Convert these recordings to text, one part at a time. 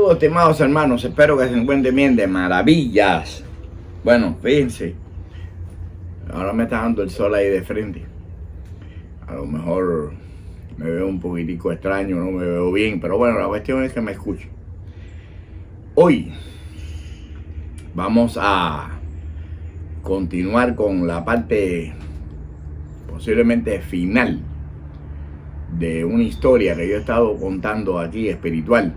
Saludos, estimados hermanos, espero que se encuentren bien, de maravillas. Bueno, fíjense, ahora me está dando el sol ahí de frente. A lo mejor me veo un poquitico extraño, no me veo bien, pero bueno, la cuestión es que me escuchen. Hoy vamos a continuar con la parte posiblemente final de una historia que yo he estado contando aquí, espiritual,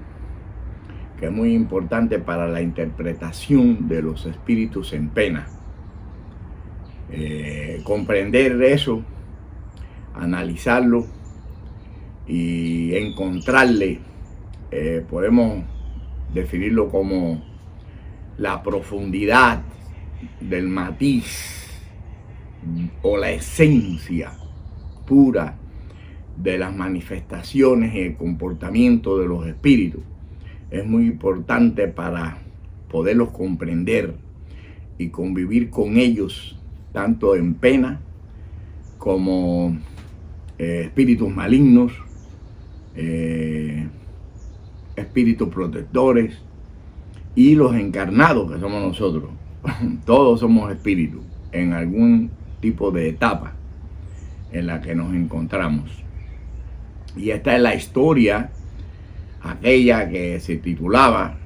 que es muy importante para la interpretación de los espíritus en pena. Comprender eso, analizarlo y encontrarle, podemos definirlo como la profundidad del matiz o la esencia pura de las manifestaciones y el comportamiento de los espíritus. Es muy importante para poderlos comprender y convivir con ellos, tanto en pena como espíritus malignos, espíritus protectores y los encarnados que somos nosotros. Todos somos espíritus en algún tipo de etapa en la que nos encontramos. Y esta es la historia, aquella que se titulaba,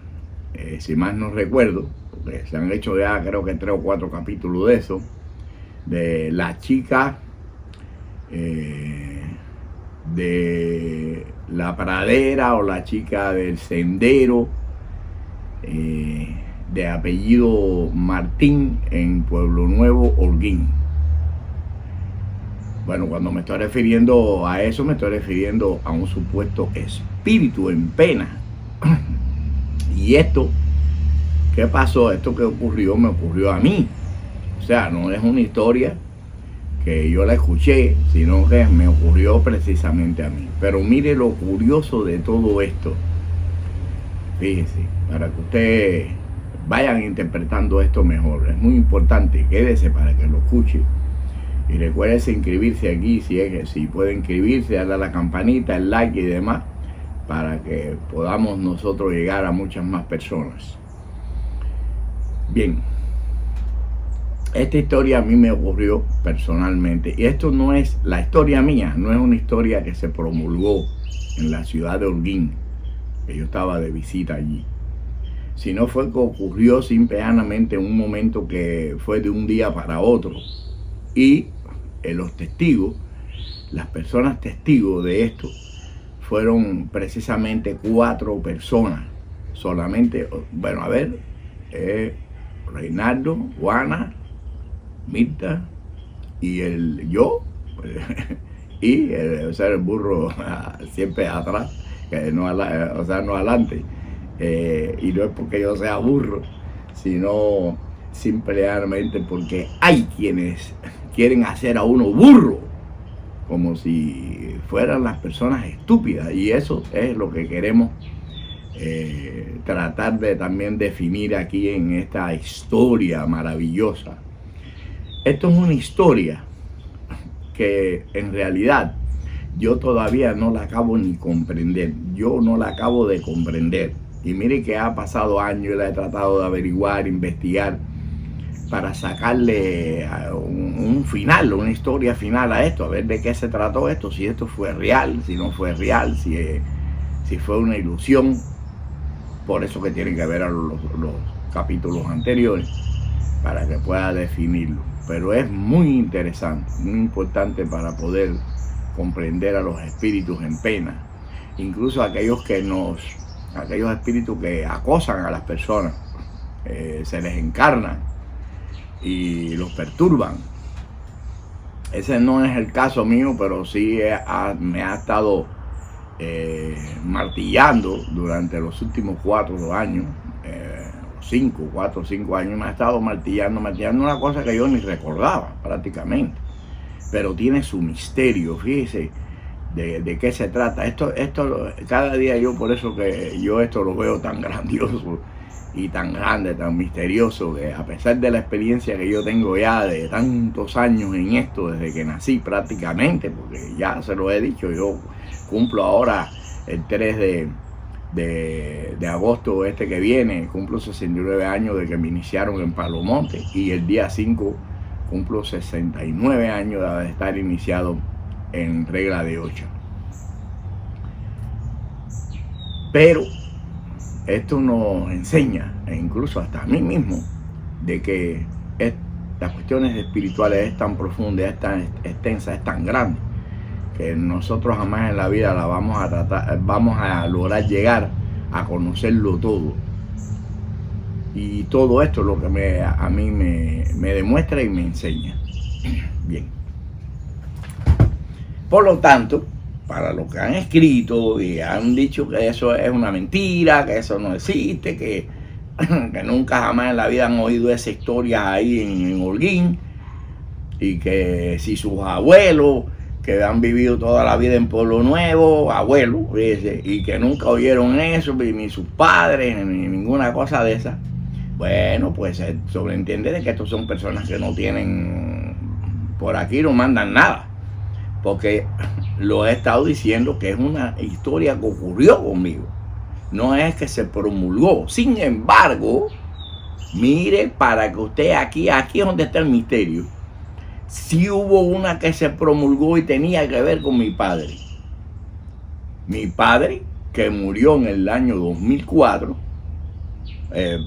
si más no recuerdo, porque se han hecho ya creo que 3 o 4 capítulos de eso, de la chica de la pradera o la chica del sendero, de apellido Martín, en Pueblo Nuevo, Holguín. Bueno, cuando me estoy refiriendo a eso, me estoy refiriendo a un supuesto espíritu en pena. Y esto, ¿qué pasó? Esto que ocurrió, me ocurrió a mí. O sea, no es una historia que yo la escuché, sino que me ocurrió precisamente a mí. Pero mire lo curioso de todo esto. Fíjese, para que ustedes vayan interpretando esto mejor. Es muy importante, quédese para que lo escuche. Y recuerden inscribirse aquí, si puede inscribirse, darle a la campanita, el like y demás, para que podamos nosotros llegar a muchas más personas. Bien, esta historia a mí me ocurrió personalmente. Y esto no es la historia mía, no es una historia que se promulgó en la ciudad de Holguín, que yo estaba de visita allí, sino fue que ocurrió simplemente en un momento que fue de un día para otro. Y los testigos, las personas testigos de esto, fueron precisamente 4 personas solamente. Bueno, a ver, Reinaldo, Juana, Mirta y yo, y el burro siempre atrás, que no, no adelante. Y no es porque yo sea burro, sino simplemente porque hay quienes quieren hacer a uno burro, como si fueran las personas estúpidas, y eso es lo que queremos tratar de también definir aquí en esta historia maravillosa. Esto es una historia que en realidad yo todavía no la acabo ni comprender. Yo no la acabo de comprender. Y mire que ha pasado años y la he tratado de averiguar, investigar, para sacarle un final, una historia final a esto, a ver de qué se trató esto, si esto fue real, si no fue real, si fue una ilusión. Por eso que tienen que ver a los capítulos anteriores, para que pueda definirlo. Pero es muy interesante, muy importante para poder comprender a los espíritus en pena, incluso aquellos espíritus que acosan a las personas, se les encarnan y los perturban. Ese no es el caso mío, pero sí me ha estado martillando durante los últimos 4 años, 4 o 5 años, me ha estado martillando una cosa que yo ni recordaba prácticamente, pero tiene su misterio. Fíjese de qué se trata. Esto cada día, yo por eso que yo esto lo veo tan grandioso y tan grande, tan misterioso, que a pesar de la experiencia que yo tengo ya de tantos años en esto, desde que nací prácticamente, porque ya se lo he dicho, yo cumplo ahora el 3 de agosto que viene, cumplo 69 años de que me iniciaron en Palomonte, y el día 5 cumplo 69 años de estar iniciado en Regla de 8. Pero esto nos enseña, e incluso hasta a mí mismo, de que las cuestiones espirituales es tan profunda, es tan extensa, es tan grande, que nosotros jamás en la vida la vamos a lograr llegar a conocerlo todo. Y todo esto es lo que a mí me demuestra y me enseña. Bien. Por lo tanto, para los que han escrito y han dicho que eso es una mentira, que eso no existe, que nunca jamás en la vida han oído esa historia ahí en Holguín, y que si sus abuelos, que han vivido toda la vida en Pueblo Nuevo, abuelos, y que nunca oyeron eso, ni sus padres, ni ninguna cosa de esa, bueno, pues se sobreentiende de que estos son personas que no tienen, por aquí no mandan nada, porque lo he estado diciendo que es una historia que ocurrió conmigo, no es que se promulgó. Sin embargo, mire, para que usted aquí es donde está el misterio. Sí hubo una que se promulgó y tenía que ver con mi padre. Mi padre, que murió en el año 2004, en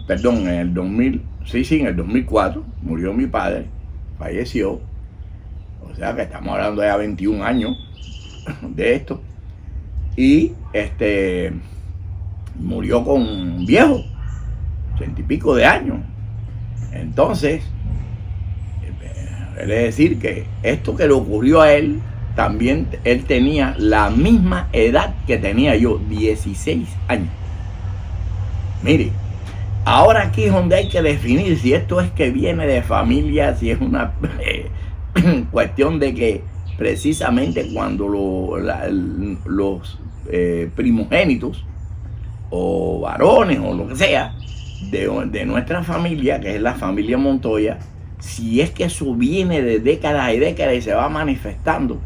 el 2004, murió mi padre, falleció. O sea que estamos hablando de ya 21 años de esto. Y murió con viejo, 80 y pico de años. Entonces, es decir, que esto que le ocurrió a él, también él tenía la misma edad que tenía yo, 16 años. Mire, ahora aquí es donde hay que definir si esto es que viene de familia, si es una cuestión de que precisamente cuando los primogénitos o varones o lo que sea de nuestra familia, que es la familia Montoya, si es que eso viene de décadas y décadas y se va manifestando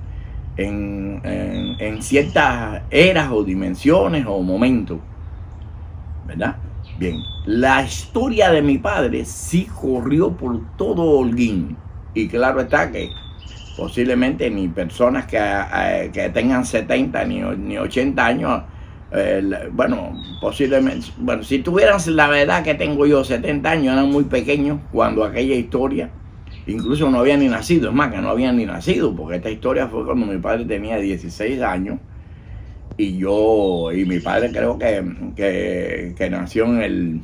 en ciertas eras o dimensiones o momentos, ¿verdad? Bien, la historia de mi padre sí corrió por todo Holguín, y claro está que posiblemente ni personas que tengan 70 ni 80 años, posiblemente, si tuvieran la edad que tengo yo, 70 años, eran muy pequeños cuando aquella historia, incluso no habían ni nacido, es más, que no habían ni nacido, porque esta historia fue cuando mi padre tenía 16 años, y mi padre creo que nació en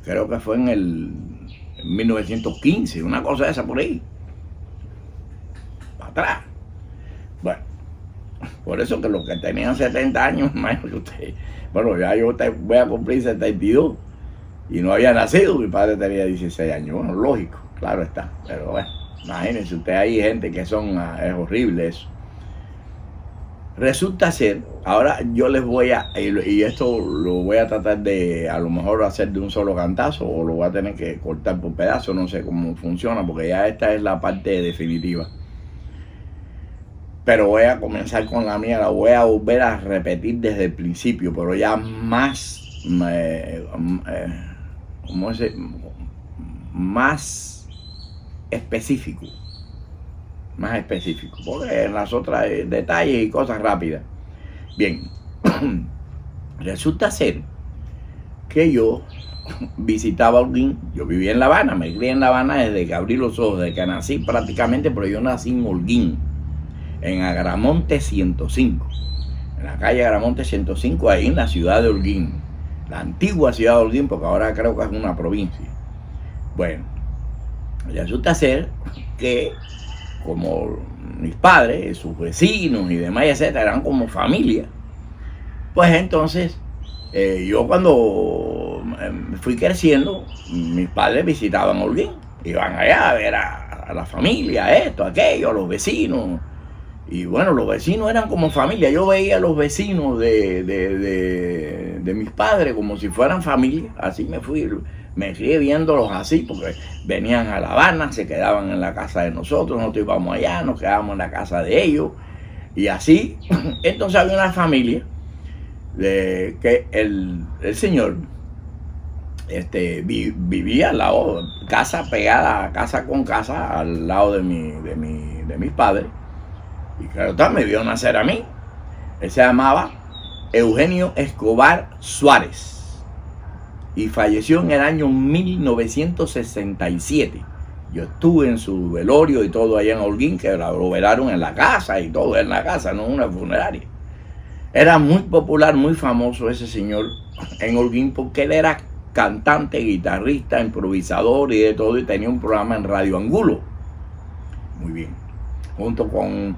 creo que fue en 1915, una cosa esa por ahí, para atrás. Bueno, por eso que los que tenían 70 años, más que usted, bueno, ya yo voy a cumplir 72 y no había nacido, mi padre tenía 16 años. Bueno, lógico, claro está, pero bueno, imagínense usted, hay gente que es horrible eso. Resulta ser, ahora yo les voy y esto lo voy a tratar de a lo mejor hacer de un solo cantazo, o lo voy a tener que cortar por pedazos, no sé cómo funciona, porque ya esta es la parte definitiva. Pero voy a comenzar con la mía, la voy a volver a repetir desde el principio, pero ya más, más específico. Más específico, porque en las otras detalles y cosas rápidas. Bien, resulta ser que yo visitaba Holguín. Yo vivía en La Habana, me crié en La Habana desde que abrí los ojos, desde que nací prácticamente, pero yo nací en Holguín, en Agramonte 105, en la calle Agramonte 105, ahí en la ciudad de Holguín, la antigua ciudad de Holguín, porque ahora creo que es una provincia. Bueno, resulta ser que como mis padres, sus vecinos y demás, etcétera, eran como familia, pues entonces yo cuando fui creciendo, mis padres visitaban Holguín, iban allá a ver a la familia, esto, aquello, a los vecinos, y bueno, los vecinos eran como familia. Yo veía a los vecinos de mis padres como si fueran familia, así me crié viéndolos así, porque venían a La Habana, se quedaban en la casa de nosotros íbamos allá, nos quedábamos en la casa de ellos, y así. Entonces había una familia de que el señor vivía al lado, casa pegada, casa con casa, al lado de mis padres. Y claro, me vio nacer a mí. Él se llamaba Eugenio Escobar Suárez y falleció en el año 1967. Yo estuve en su velorio y todo allá en Holguín, que lo velaron en la casa y todo en la casa, no en una funeraria. Era muy popular, muy famoso ese señor en Holguín porque él era cantante, guitarrista, improvisador y de todo, y tenía un programa en Radio Angulo. Muy bien. Junto con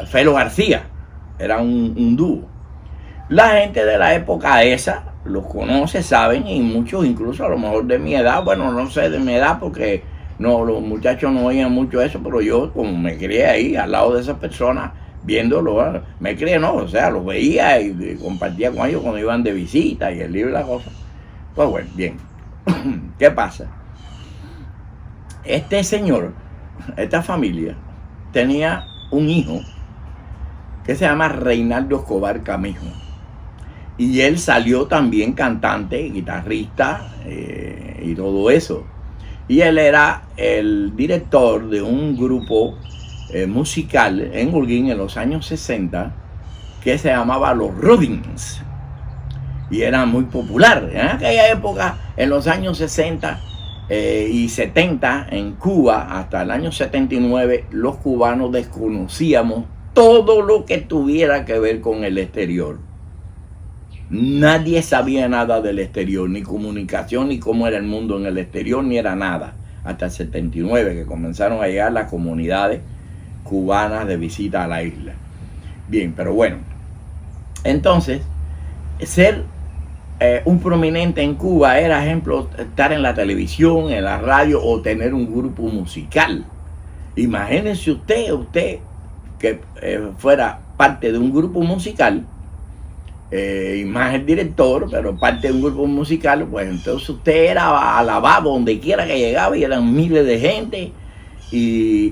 Felo García. Era un dúo. La gente de la época esa los conoce, saben, y muchos incluso a lo mejor de mi edad, bueno, no sé de mi edad porque no, los muchachos no oían mucho eso, pero yo como me crié ahí al lado de esas personas, viéndolo, me crié, no, o sea, los veía y compartía con ellos cuando iban de visita y el libro y la cosa. Pues bueno, bien. ¿Qué pasa? Este señor, esta familia, tenía un hijo que se llama Reinaldo Escobar Camijo. Y él salió también cantante, guitarrista y todo eso. Y él era el director de un grupo musical en Holguín en los años 60 que se llamaba Los Robins. Y era muy popular. En aquella época, en los años 60 y 70, en Cuba, hasta el año 79, los cubanos desconocíamos todo lo que tuviera que ver con el exterior. Nadie sabía nada del exterior, ni comunicación, ni cómo era el mundo en el exterior, ni era nada. Hasta el 79, que comenzaron a llegar las comunidades cubanas de visita a la isla. Bien, pero bueno. Entonces, ser un prominente en Cuba era, ejemplo, estar en la televisión, en la radio o tener un grupo musical. Imagínense usted que fuera parte de un grupo musical, y más el director, pero parte de un grupo musical, pues entonces usted era alabado donde quiera que llegaba y eran miles de gente y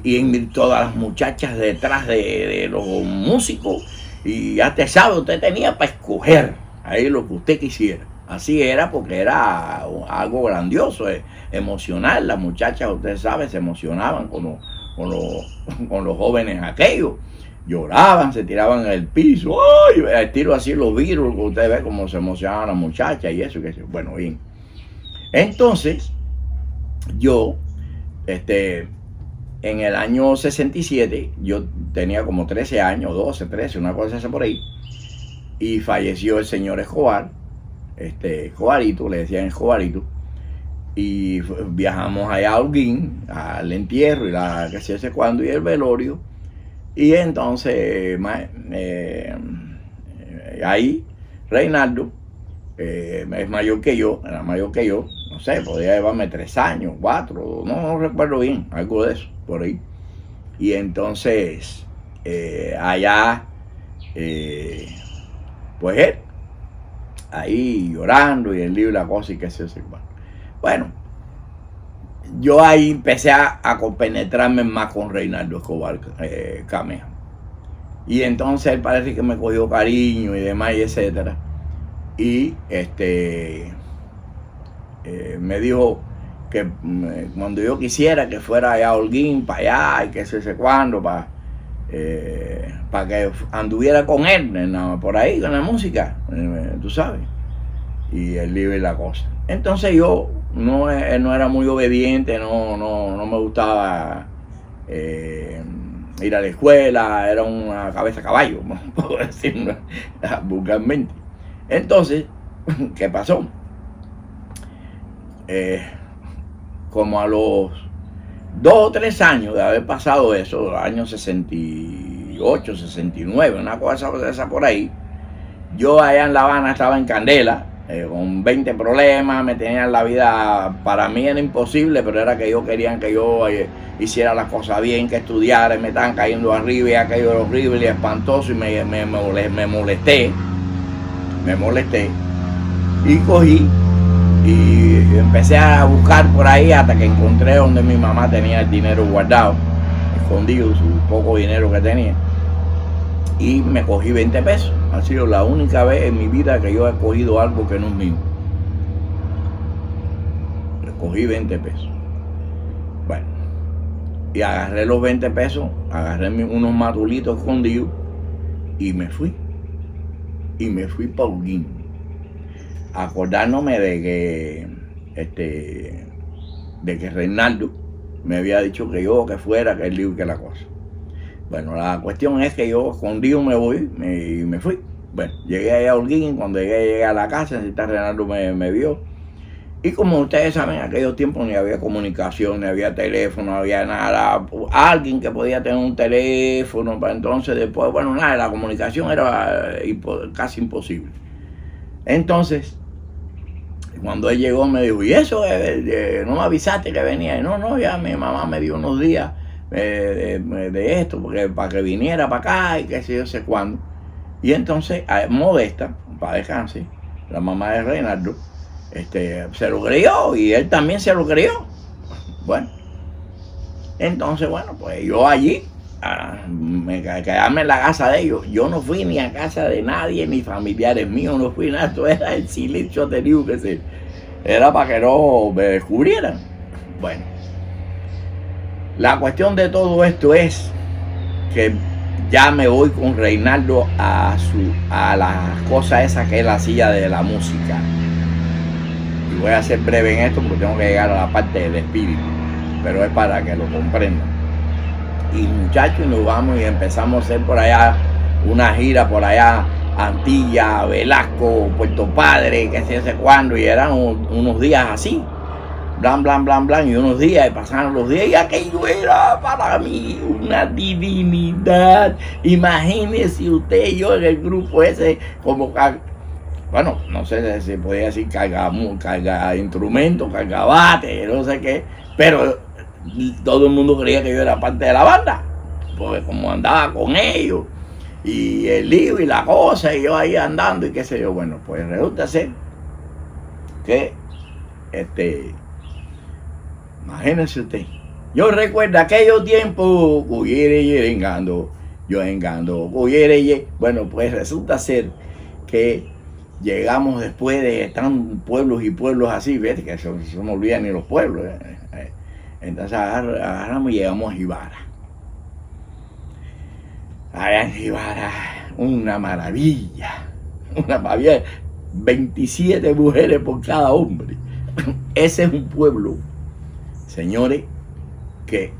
todas las muchachas detrás de los músicos, y ya te sabe, usted tenía para escoger ahí lo que usted quisiera. Así era porque era algo grandioso, emocional. Las muchachas, usted sabe, se emocionaban con los jóvenes aquellos. Lloraban, se tiraban en el piso, ¡ay! Estilo así los virus, que usted ve cómo se emocionaban las muchachas y eso, que bueno, bien. Entonces, yo, en el año 67, yo tenía como 13 años, 12, 13, una cosa así por ahí, y falleció el señor Escobar, Escobarito, le decían Escobarito, y viajamos allá a Holguín, al entierro y la que sé cuándo, y el velorio. Y entonces ahí Reinaldo es mayor que yo, era mayor que yo, no sé, podía llevarme 3 años, 4, no recuerdo bien, algo de eso, por ahí. Y entonces allá, pues él, ahí llorando y el libro y la cosa y qué sé yo. Bueno, yo ahí empecé a compenetrarme más con Reinaldo Escobar Camejo. Y entonces él parece que me cogió cariño y demás, y etcétera. Y me dijo que cuando yo quisiera que fuera allá a Holguín, para allá, y que sé cuándo, para que anduviera con él por ahí, con la música, tú sabes. Y el libro y la cosa. Entonces yo no era muy obediente, no me gustaba ir a la escuela, era una cabeza caballo, no puedo decirlo vulgarmente. Entonces, ¿qué pasó? Como a los 2 o 3 años de haber pasado eso, años 68, 69, una cosa de esa por ahí, yo allá en La Habana estaba en candela, con 20 problemas, me tenían la vida, para mí era imposible, pero era que ellos querían que yo hiciera las cosas bien, que estudiara, y me estaban cayendo arriba y aquello era horrible y espantoso, y me molesté, y cogí y empecé a buscar por ahí hasta que encontré donde mi mamá tenía el dinero guardado, escondido, su poco dinero que tenía. y me cogí 20 pesos. Ha sido la única vez en mi vida que yo he cogido algo que no es mío. Le cogí 20 pesos. Bueno, y agarré los 20 pesos, agarré unos matulitos escondidos y me fui. Y me fui para Holguín, acordándome de que Reinaldo me había dicho que yo que fuera, que el lío y que la cosa. Bueno, la cuestión es que yo escondido me voy y me fui. Bueno, llegué allá a Holguín, cuando llegué a la casa, Reinaldo me vio. Y como ustedes saben, en aquellos tiempos ni había comunicación, ni había teléfono, no había nada. Alguien que podía tener un teléfono, para entonces después, bueno, nada, la comunicación era casi imposible. Entonces, cuando él llegó me dijo, ¿y eso? ¿No me avisaste que venía? No, ya mi mamá me dio unos días de esto, porque para que viniera para acá y qué sé yo, sé cuándo. Y entonces, Modesta, para descansar, la mamá de Reinaldo, se lo creyó y él también se lo creyó. Bueno, entonces, bueno, pues yo allí, quedarme en la casa de ellos. Yo no fui ni a casa de nadie, ni familiares míos, no fui nada. Esto era el silencio tenido que era para que no me descubrieran. Bueno, la cuestión de todo esto es que ya me voy con Reinaldo a las cosas esas que él hacía de la música. Y voy a ser breve en esto porque tengo que llegar a la parte del espíritu, pero es para que lo comprendan. Y muchachos, nos vamos y empezamos a hacer por allá una gira por allá, Antilla, Velasco, Puerto Padre, que sé cuándo, y eran unos días así, blan, y unos días, y pasaron los días, y aquello era para mí una divinidad. Imagínense usted y yo en el grupo ese, como, bueno, no sé si podía decir carga instrumentos, carga bate, no sé qué, pero todo el mundo creía que yo era parte de la banda, porque como andaba con ellos, y el lío y la cosa, y yo ahí andando y qué sé yo. Bueno, pues resulta ser que, imagínense usted, yo recuerdo aquellos tiempos, bueno, pues resulta ser que llegamos después de tan pueblos y pueblos así, ¿ves? Que eso no me olvida ni los pueblos, Entonces agarramos y llegamos a Jibara. Allá en Jibara, una maravilla. Había 27 mujeres por cada hombre. Ese es un pueblo, señores, que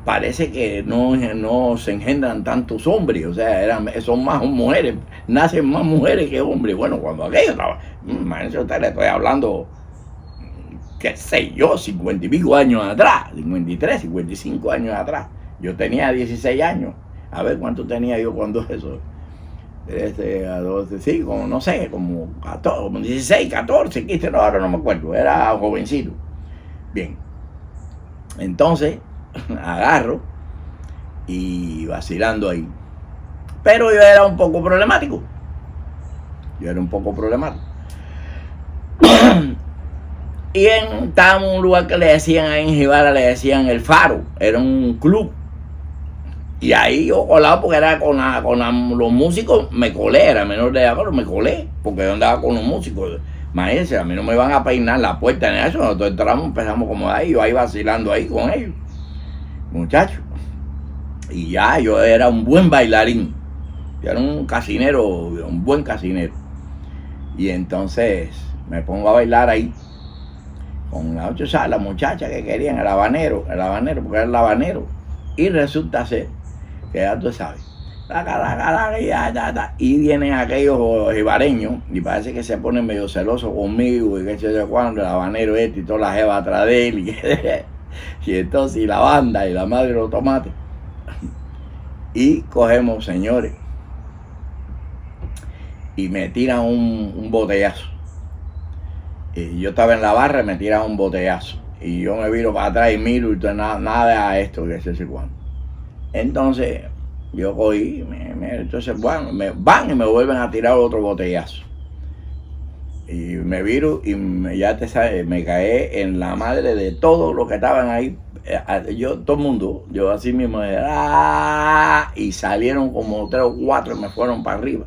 parece que no se engendran tantos hombres, o sea, son más mujeres, nacen más mujeres que hombres. Bueno, cuando aquello estaba, imagínense usted, le estoy hablando, qué sé yo, 50 y pico años atrás, 53, 55 años atrás. Yo tenía 16 años. A ver cuánto tenía yo cuando eso. A 12, sí, como no sé, como 14, como 16, 14, 15, no, ahora no me acuerdo, era jovencito. Bien, entonces agarro y vacilando ahí. Pero yo era un poco problemático. Y estábamos en un lugar que le decían ahí en Jibara, le decían El Faro, era un club. Y ahí yo colado porque era con los músicos, me colé, era menor de edad, pero me colé, porque yo andaba con los músicos. Imagínense, a mí no me iban a peinar la puerta ni eso, nosotros entramos, empezamos como ahí, yo ahí vacilando ahí con ellos, muchachos. Y ya yo era un buen bailarín, yo era un buen casinero. Y entonces me pongo a bailar ahí con la muchacha que querían, el habanero, porque era el habanero. Y resulta ser que ya tú sabes, y vienen aquellos jibareños y parece que se ponen medio celosos conmigo y que sé yo cuando, el habanero y toda la jeva atrás de él y entonces y la banda y la madre de los tomates. Y cogemos, señores, y me tiran un botellazo. Y yo estaba en la barra y me tiran un botellazo. Y yo me viro para atrás y miro y nada a esto, que sé cuándo. Entonces, yo cogí, entonces bueno, me van y me vuelven a tirar otro botellazo. Y me viro y ya te sabes, me caí en la madre de todos los que estaban ahí todo el mundo, yo así mismo, y salieron como 3 o 4 y me fueron para arriba.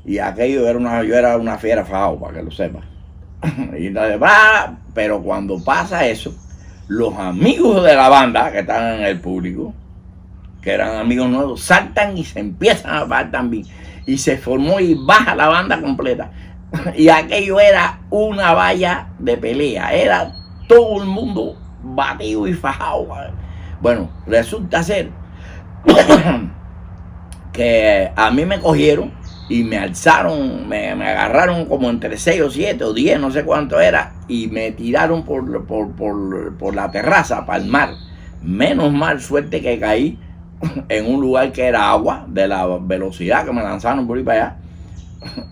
Y aquello yo era una fiera fajado, para que lo sepas. Pero cuando pasa eso, los amigos de la banda que estaban en el público, que eran amigos nuevos, saltan y se empiezan a parar también. Y se formó y baja la banda completa. Y aquello era una valla de pelea. Era todo el mundo batido y fajado. Bueno, resulta ser que a mí me cogieron y me alzaron, me agarraron como entre 6 o 7 o 10, no sé cuánto era, y me tiraron por la terraza para el mar. Menos mal suerte que caí en un lugar que era agua, de la velocidad que me lanzaron por ahí para allá,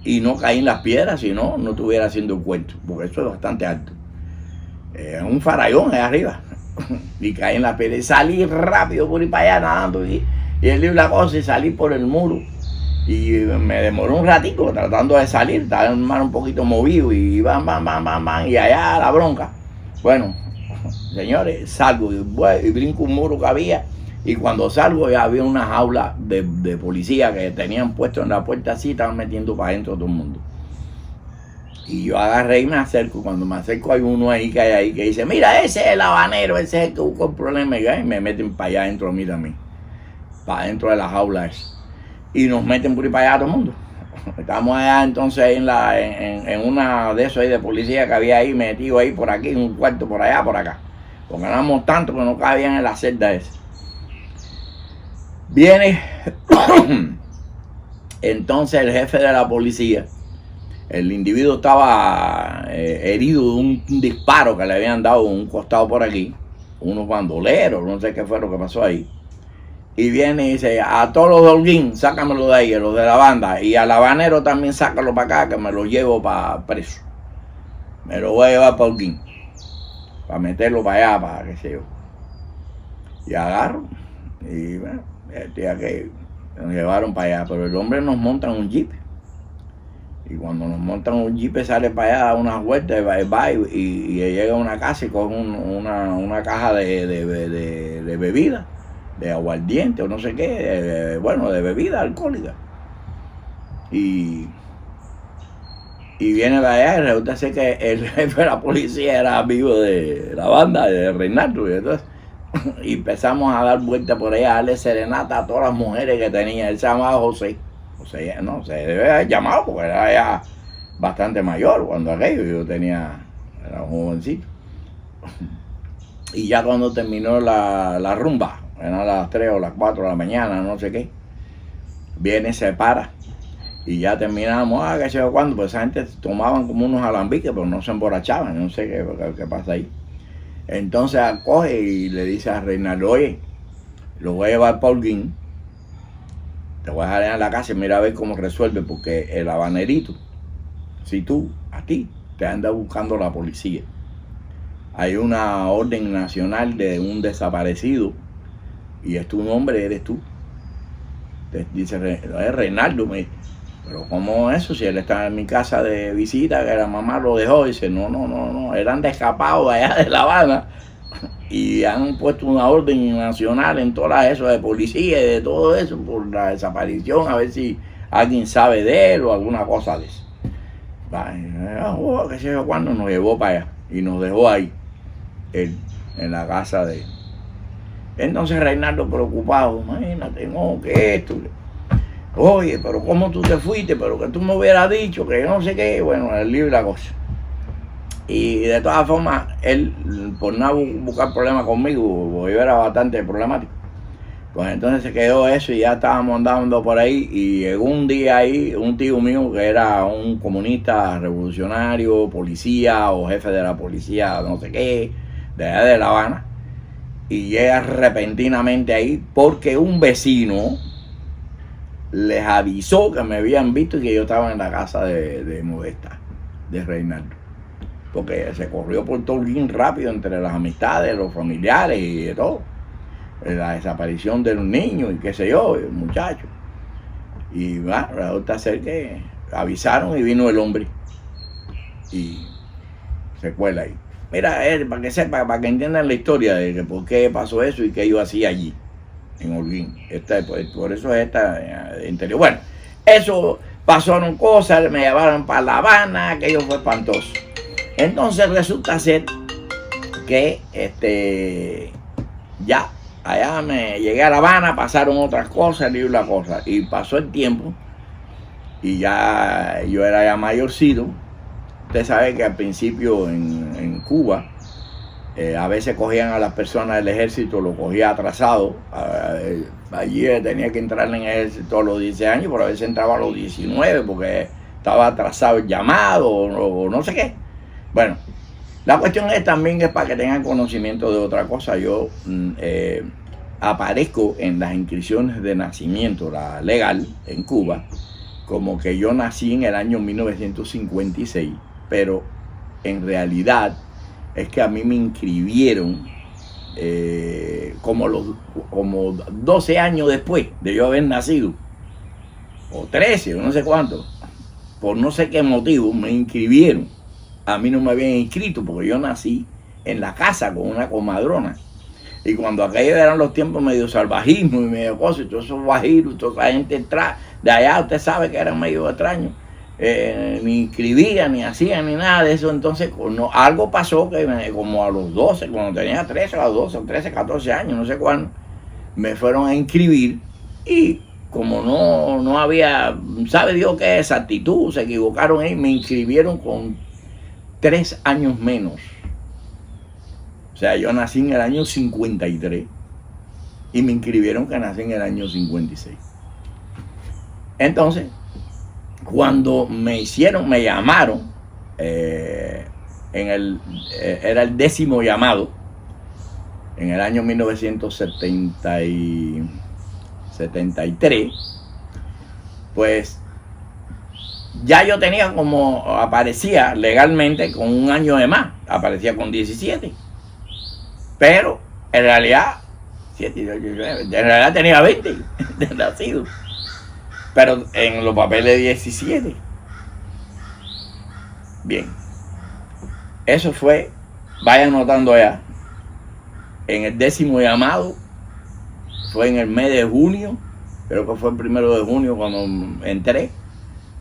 y no caí en las piedras, si no, no estuviera haciendo el cuento, porque eso es bastante alto. Es un farallón allá arriba. Y caí en las piedras y salí rápido por ahí para allá nadando, y el libro la cosa, y salí por el muro. Y me demoró un ratico tratando de salir, estaba el mar un poquito movido y van, y allá la bronca. Bueno, señores, salgo y brinco un muro que había, y cuando salgo ya había una jaula de policía que tenían puesto en la puerta así, estaban metiendo para adentro todo el mundo. Y yo agarré y me acerco. Cuando me acerco hay uno ahí que dice, mira, ese es el habanero, ese es el que buscó el problema, y me meten para allá adentro, mira a mí, para adentro de la jaula esa. Y nos meten por ahí para allá todo el mundo. Estamos allá entonces en una de esos ahí de policía que había ahí metido ahí por aquí, en un cuarto por allá, por acá. Porque éramos tanto que no cabían en la celda esa. Viene entonces el jefe de la policía. El individuo estaba herido de un disparo que le habían dado en un costado por aquí. Unos bandoleros, no sé qué fue lo que pasó ahí. Y viene y dice, a todos los de Holguín, sácamelo de ahí, a los de la banda. Y al habanero también sácalo para acá, que me lo llevo para preso. Me lo voy a llevar para Holguín. Para meterlo para allá, para qué sé yo. Y agarro. Y bueno, que nos llevaron para allá. Pero el hombre nos monta en un jeep. Y cuando nos montan un jeep sale para allá, da unas vueltas, va y llega a una casa y coge una caja de bebida. De aguardiente o no sé qué, de bebida alcohólica. Y viene de allá y resulta ser que el jefe de la policía era amigo de la banda, de Reinaldo. Y entonces y empezamos a dar vueltas por allá, a darle serenata a todas las mujeres que tenía. Él se llamaba José. José, no, se debe haber llamado porque era ya bastante mayor cuando aquello. Era un jovencito. Y ya cuando terminó la rumba, eran las 3 o las 4 de la mañana, no sé qué, viene, se para y ya terminamos, qué sé yo cuándo, pues esa gente tomaban como unos alambiques, pero no se emborrachaban, no sé qué pasa ahí. Entonces coge y le dice a Reinaldo, oye, lo voy a llevar para Holguín, te voy a dejar en la casa y mira a ver cómo resuelve, porque el habanerito, si a ti te anda buscando la policía, hay una orden nacional de un desaparecido y es tu nombre, eres tú. Te dice Reinaldo, pero ¿cómo eso? Si él está en mi casa de visita, que la mamá lo dejó, dice, no, eran de escapados allá de La Habana y han puesto una orden nacional en todas eso de policía y de todo eso por la desaparición, a ver si alguien sabe de él o alguna cosa de eso. Qué sé yo cuándo, nos llevó para allá y nos dejó ahí. En la casa de él. Entonces Reinaldo preocupado, imagínate, no, que esto, oye, pero cómo tú te fuiste, pero que tú me hubieras dicho, que yo no sé qué, bueno, el libro y la cosa. Y de todas formas, él, por nada buscar problemas conmigo, porque yo era bastante problemático, pues entonces se quedó eso y ya estábamos andando por ahí y llegó un día ahí un tío mío que era un comunista revolucionario, policía o jefe de la policía, no sé qué, de allá de La Habana, y llega repentinamente ahí porque un vecino les avisó que me habían visto y que yo estaba en la casa de Modesta, de Reinaldo, porque se corrió por todo Holguín rápido entre las amistades, los familiares y de todo, la desaparición de un niño y qué sé yo, el muchacho, y bueno, resulta ser que avisaron y vino el hombre y se cuela ahí. Mira, para que sepa, para que entiendan la historia de que por qué pasó eso y qué yo hacía allí, en Holguín. Por eso es esta interior. Bueno, eso pasaron cosas, me llevaron para La Habana, aquello fue espantoso. Entonces resulta ser que ya allá me llegué a La Habana, pasaron otras cosas y pasó el tiempo y ya yo era ya mayorcito. Usted sabe que al principio en Cuba a veces cogían a las personas del ejército, lo cogía atrasado. Allí tenía que entrar en el ejército a los 16 años, pero a veces entraba a los 19 porque estaba atrasado el llamado o no sé qué. Bueno, la cuestión también es para que tengan conocimiento de otra cosa. Yo aparezco en las inscripciones de nacimiento, la legal, en Cuba, como que yo nací en el año 1956, pero en realidad es que a mí me inscribieron como 12 años después de yo haber nacido, o 13, o no sé cuánto. Por no sé qué motivo me inscribieron. A mí no me habían inscrito porque yo nací en la casa con una comadrona. Y cuando aquellos eran los tiempos medio salvajismo y medio cosas, y todos esos guajiros, toda esa gente de allá, usted sabe que eran medio extraños. Ni inscribían, ni hacían, ni nada de eso. Entonces algo pasó que como a los 12, cuando tenía 13, a los 12, 13, 14 años, no sé cuándo, me fueron a inscribir y como no había, sabe Dios qué exactitud, se equivocaron ahí, me inscribieron con 3 años menos. O sea, yo nací en el año 53 y me inscribieron que nací en el año 56. Entonces, cuando me llamaron, era el 10º llamado, en el año 1973, pues ya yo tenía aparecía legalmente con un año de más, aparecía con 17. Pero en realidad, tenía 20 de nacido. Pero en los papeles 17. Bien. Eso fue, vayan notando allá, en el 10º llamado, fue en el mes de junio, creo que fue el 1 de junio cuando entré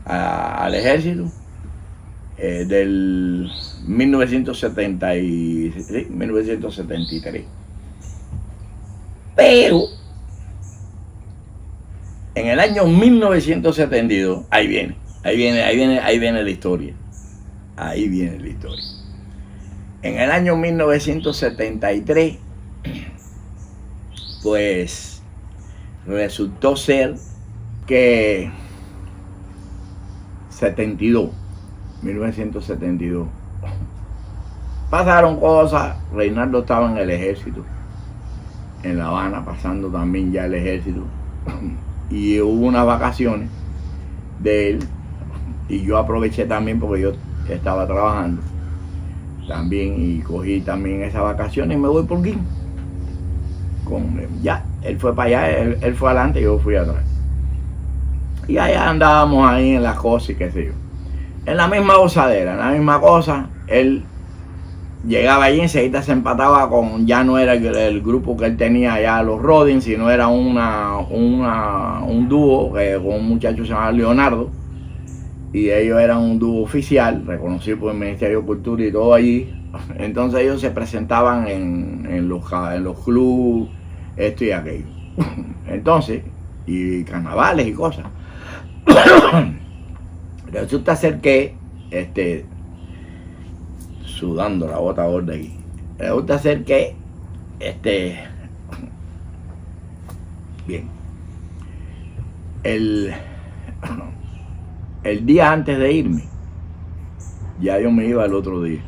al ejército, del 1973. Pero en el año 1972, ahí viene la historia. Ahí viene la historia. En el año 1973, pues resultó ser que 1972. Pasaron cosas, Reinaldo estaba en el ejército, en La Habana, pasando también ya el ejército, y hubo unas vacaciones de él, y yo aproveché también porque yo estaba trabajando también, y cogí también esas vacaciones y me voy por Guín. Ya, él fue para allá, él fue adelante y yo fui atrás. Y allá andábamos ahí en las cosas y qué sé yo. En la misma gozadera, en la misma cosa, él llegaba allí y enseguida se empataba con, ya no era el grupo que él tenía allá, los Rodin, sino era un dúo con un muchacho que se llamaba Leonardo, y ellos eran un dúo oficial, reconocido por el Ministerio de Cultura y todo allí. Entonces ellos se presentaban en los clubes, esto y aquello. Entonces, y carnavales y cosas. Resulta ser que, sudando la bota gorda aquí, resulta ser que, bien, el día antes de irme, ya yo me iba el otro día.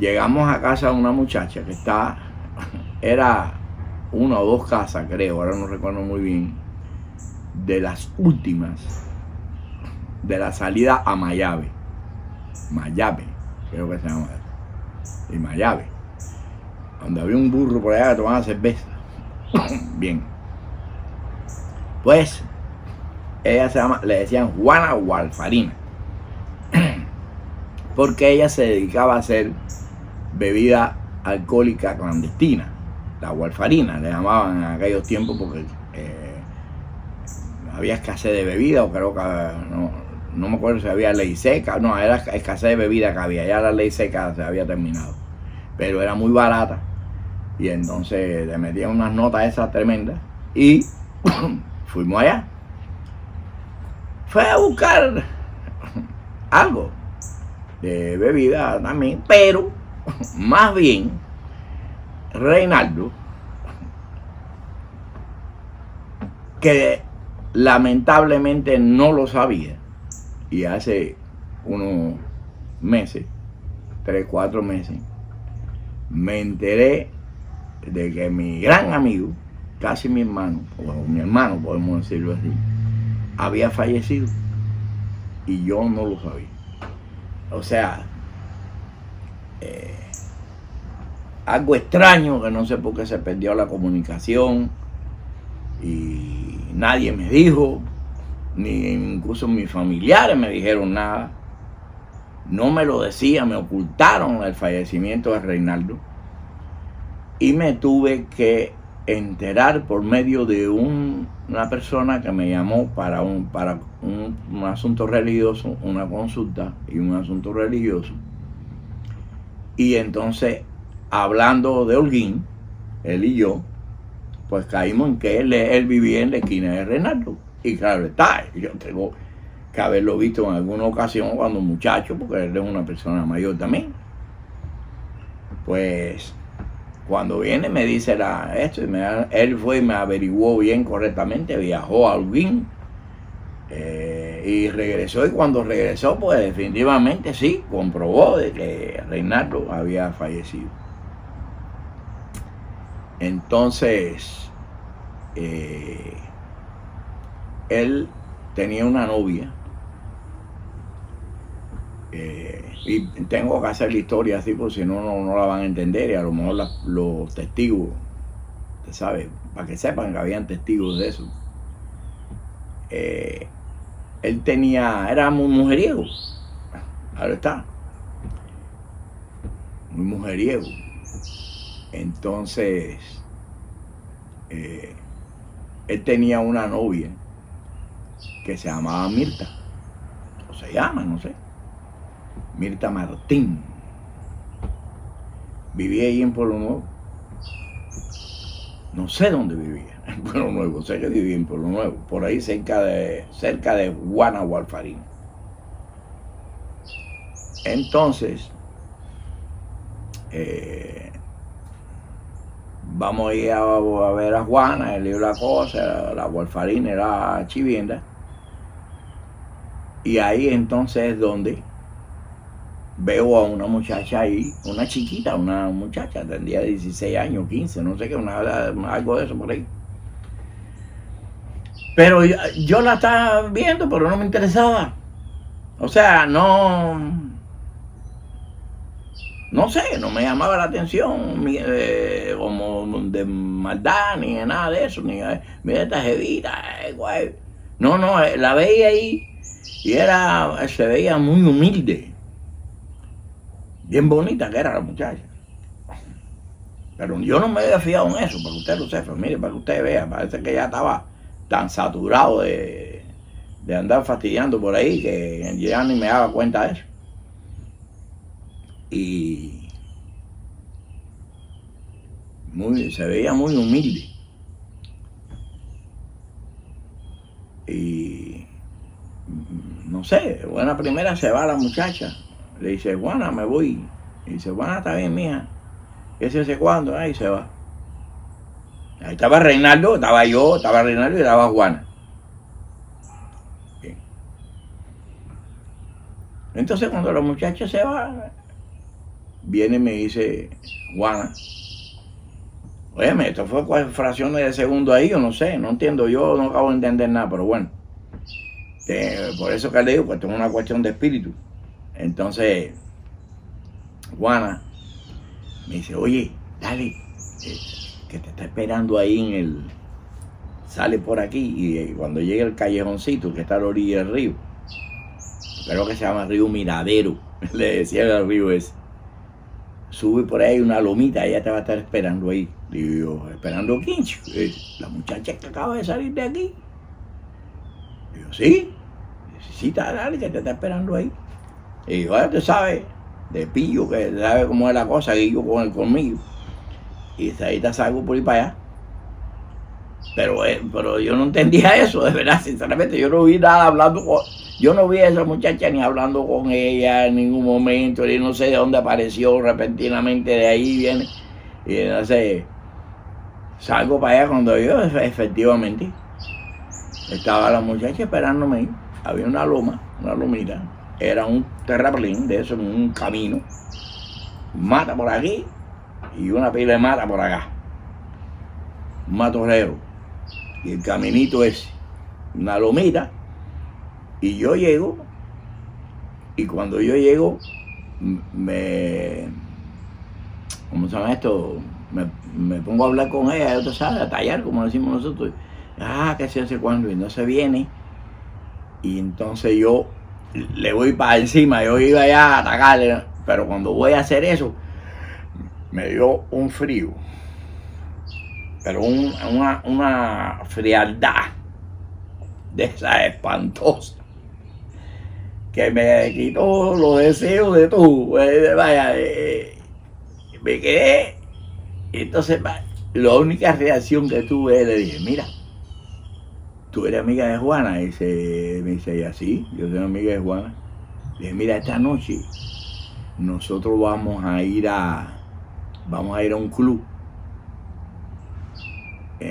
Llegamos a casa de una muchacha que era una o dos casas, creo, ahora no recuerdo muy bien, de las últimas de la salida a Mayave, creo que se llama, y Mayave, donde había un burro por allá que tomaba cerveza. Bien, pues ella le decían Juana Walfarina. porque ella se dedicaba a hacer bebida alcohólica clandestina, la warfarina, le llamaban en aquellos tiempos porque había escasez de bebida, o creo que no me acuerdo si había ley seca, no, era escasez de bebida que había, ya la ley seca se había terminado, pero era muy barata y entonces le metían unas notas esas tremendas y fuimos allá. Fue a buscar algo de bebida también, pero más bien Reinaldo, que lamentablemente no lo sabía, y hace unos meses, 3, 4 meses, me enteré de que mi gran amigo, casi mi hermano, o mi hermano podemos decirlo así, había fallecido y yo no lo sabía. O sea, algo extraño, que no sé por qué se perdió la comunicación y nadie me dijo, ni incluso mis familiares me dijeron nada. No me lo decían, me ocultaron el fallecimiento de Reinaldo y me tuve que enterar por medio de una persona que me llamó para un asunto religioso, una consulta y un asunto religioso. Y entonces, hablando de Holguín, él y yo, pues caímos en que él vivía en la esquina de Reinaldo. Y claro está, yo tengo que haberlo visto en alguna ocasión cuando muchacho, porque él es una persona mayor también. Pues cuando viene me dice esto, él fue y me averiguó bien correctamente, viajó a Holguín y regresó, y cuando regresó pues definitivamente sí, comprobó de que Reinaldo había fallecido. Entonces él tenía una novia, y tengo que hacer la historia así porque si no, no la van a entender, y a lo mejor los testigos, usted sabe, para que sepan que habían testigos de eso. Él era muy mujeriego, ahora está, muy mujeriego. Entonces, él tenía una novia que se llamaba Mirta, o se llama, no sé, Mirta Martín. Vivía ahí en Pueblo Nuevo. No sé dónde vivía, en Pueblo Nuevo, sé que vivía en Pueblo Nuevo, por ahí cerca de Juana Warfarina. Entonces, vamos a ir a ver a Juana, él dio la cosa, la Warfarina era chivienda, y ahí entonces es donde veo a una muchacha ahí, una chiquita, una muchacha, tendría 16 años, 15, no sé qué, algo de eso por ahí. Pero yo la estaba viendo, pero no me interesaba. O sea, no sé, no me llamaba la atención como de maldad, ni de nada de eso, ni mira esta jevita, guay. No, la veía ahí y se veía muy humilde. Bien bonita que era la muchacha. Pero yo no me había fijado en eso, para que usted lo sepa, mire, para que usted vea, parece que ya estaba tan saturado de andar fastidiando por ahí que ya ni me daba cuenta de eso. Y se veía muy humilde. Y no sé, buena primera se va la muchacha. Le dice, Juana, me voy. Y dice, Juana, está bien, mija. ¿Qué se hace cuándo? Ahí se va. Ahí estaba Reinaldo, estaba yo, estaba Reinaldo y estaba Juana. Bien. Entonces cuando la muchacha se va, viene y me dice, Juana, óyeme, esto fue fracciones de segundo ahí, yo no sé, no entiendo, yo no acabo de entender nada, pero bueno. Por eso que le digo, pues esto es una cuestión de espíritu. Entonces, Juana me dice, oye, dale, que te está esperando ahí sale por aquí, y cuando llegue el callejoncito que está a la orilla del río, creo que se llama Río Miradero, Le decía al amigo ese, sube por ahí una lomita, ella te va a estar esperando ahí. Digo, ¿esperando quién? La muchacha que acaba de salir de aquí. Digo, ¿sí? Sí, dale, que te está esperando ahí. Y digo, ya te sabes, de pillo, que sabe cómo es la cosa, que yo con él conmigo. Y ahí te salgo por ir para allá. Pero yo no entendía eso, de verdad, sinceramente. Yo no vi nada hablando con... Yo no vi a esa muchacha ni hablando con ella en ningún momento, ni no sé de dónde apareció repentinamente, de ahí viene. Y no sé, salgo para allá cuando yo, efectivamente, estaba la muchacha esperándome ahí. Había una lomita. Era un terraplén de eso, un camino. Mata por aquí y una pila de mata por acá. Un matorrero. Y el caminito ese, una lomita. Y yo llego, y cuando yo llego, ¿cómo se llama esto? Me pongo a hablar con ella, tú sabes, a tallar, como decimos nosotros. Que se hace cuando, y no se viene. Y entonces yo le voy para encima, yo iba allá a atacarle, pero cuando voy a hacer eso, me dio un frío, pero una frialdad de esa espantosa, que me quitó los deseos de todo. Vaya, me quedé. Entonces, la única reacción que tuve, le dije, mira, ¿tú eres amiga de Juana? Me dice ella, sí, yo soy amiga de Juana. Le dije, mira, esta noche nosotros vamos a ir a un club,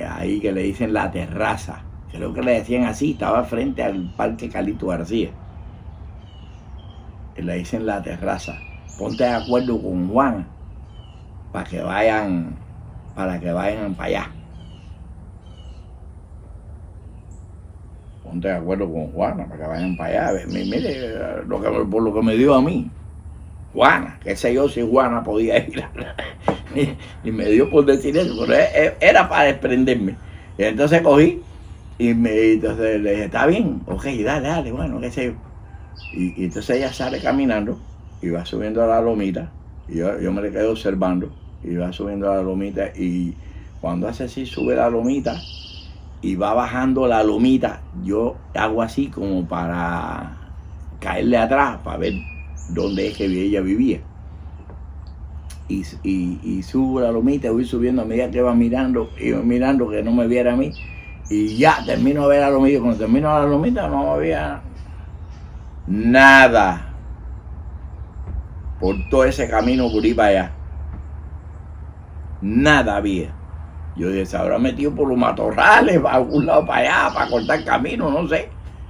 ahí que le dicen La Terraza. Creo que le decían así, estaba frente al Parque Calixto García. Le dicen La Terraza. Ponte de acuerdo con Juana para que vayan para allá. Ponte de acuerdo con Juana para que vayan para allá. Mire, por lo que me dio a mí. Juana, qué sé yo si Juana podía ir. Y me dio por decir eso, pero era para desprenderme. Y entonces cogí y entonces le dije, está bien, ok, dale, bueno, qué sé yo. Y entonces ella sale caminando y va subiendo a la lomita, y yo me le quedo observando, y va subiendo a la lomita, y cuando hace así, sube la lomita y va bajando la lomita, yo hago así como para caerle atrás, para ver dónde es que ella vivía. Y subo la lomita, voy subiendo a medida que va mirando, y voy mirando que no me viera a mí, y ya termino de ver la lomita. Cuando termino la lomita no había nada por todo ese camino por ir para allá. Nada había. Yo dije, se habrá metido por los matorrales, para algún lado para allá, para cortar camino, no sé.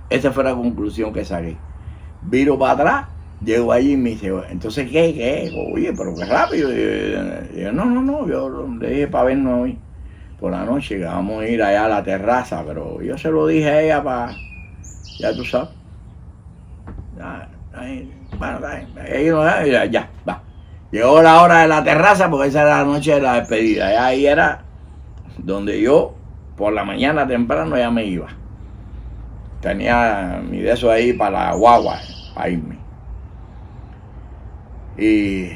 Esa fue la conclusión que saqué. Viro para atrás, llego allí y me dice, entonces, ¿qué? Oye, pero qué rápido. Y yo, no, yo le dije para vernos hoy por la noche, que vamos a ir allá a La Terraza, pero yo se lo dije a ella para, ya tú sabes. Bueno, ya, va. Llegó la hora de La Terraza, porque esa era la noche de la despedida. Y ahí era donde yo, por la mañana temprano, ya me iba. Tenía mi de eso ahí para la guagua, para irme. Y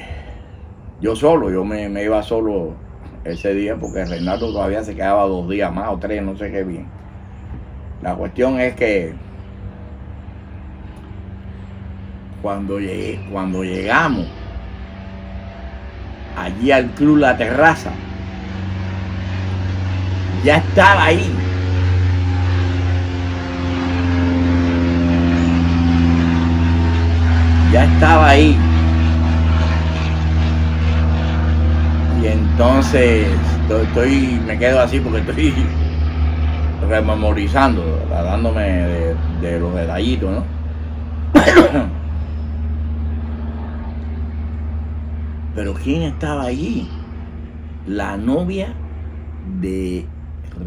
yo me iba solo ese día, porque Renato todavía se quedaba 2 días más o 3, no sé qué bien. La cuestión es que cuando llegamos allí al club La Terraza, ya estaba ahí. Ya estaba ahí. Y entonces me quedo así porque estoy rememorizando, dándome de los detallitos, ¿no? Pero ¿quién estaba allí? La novia de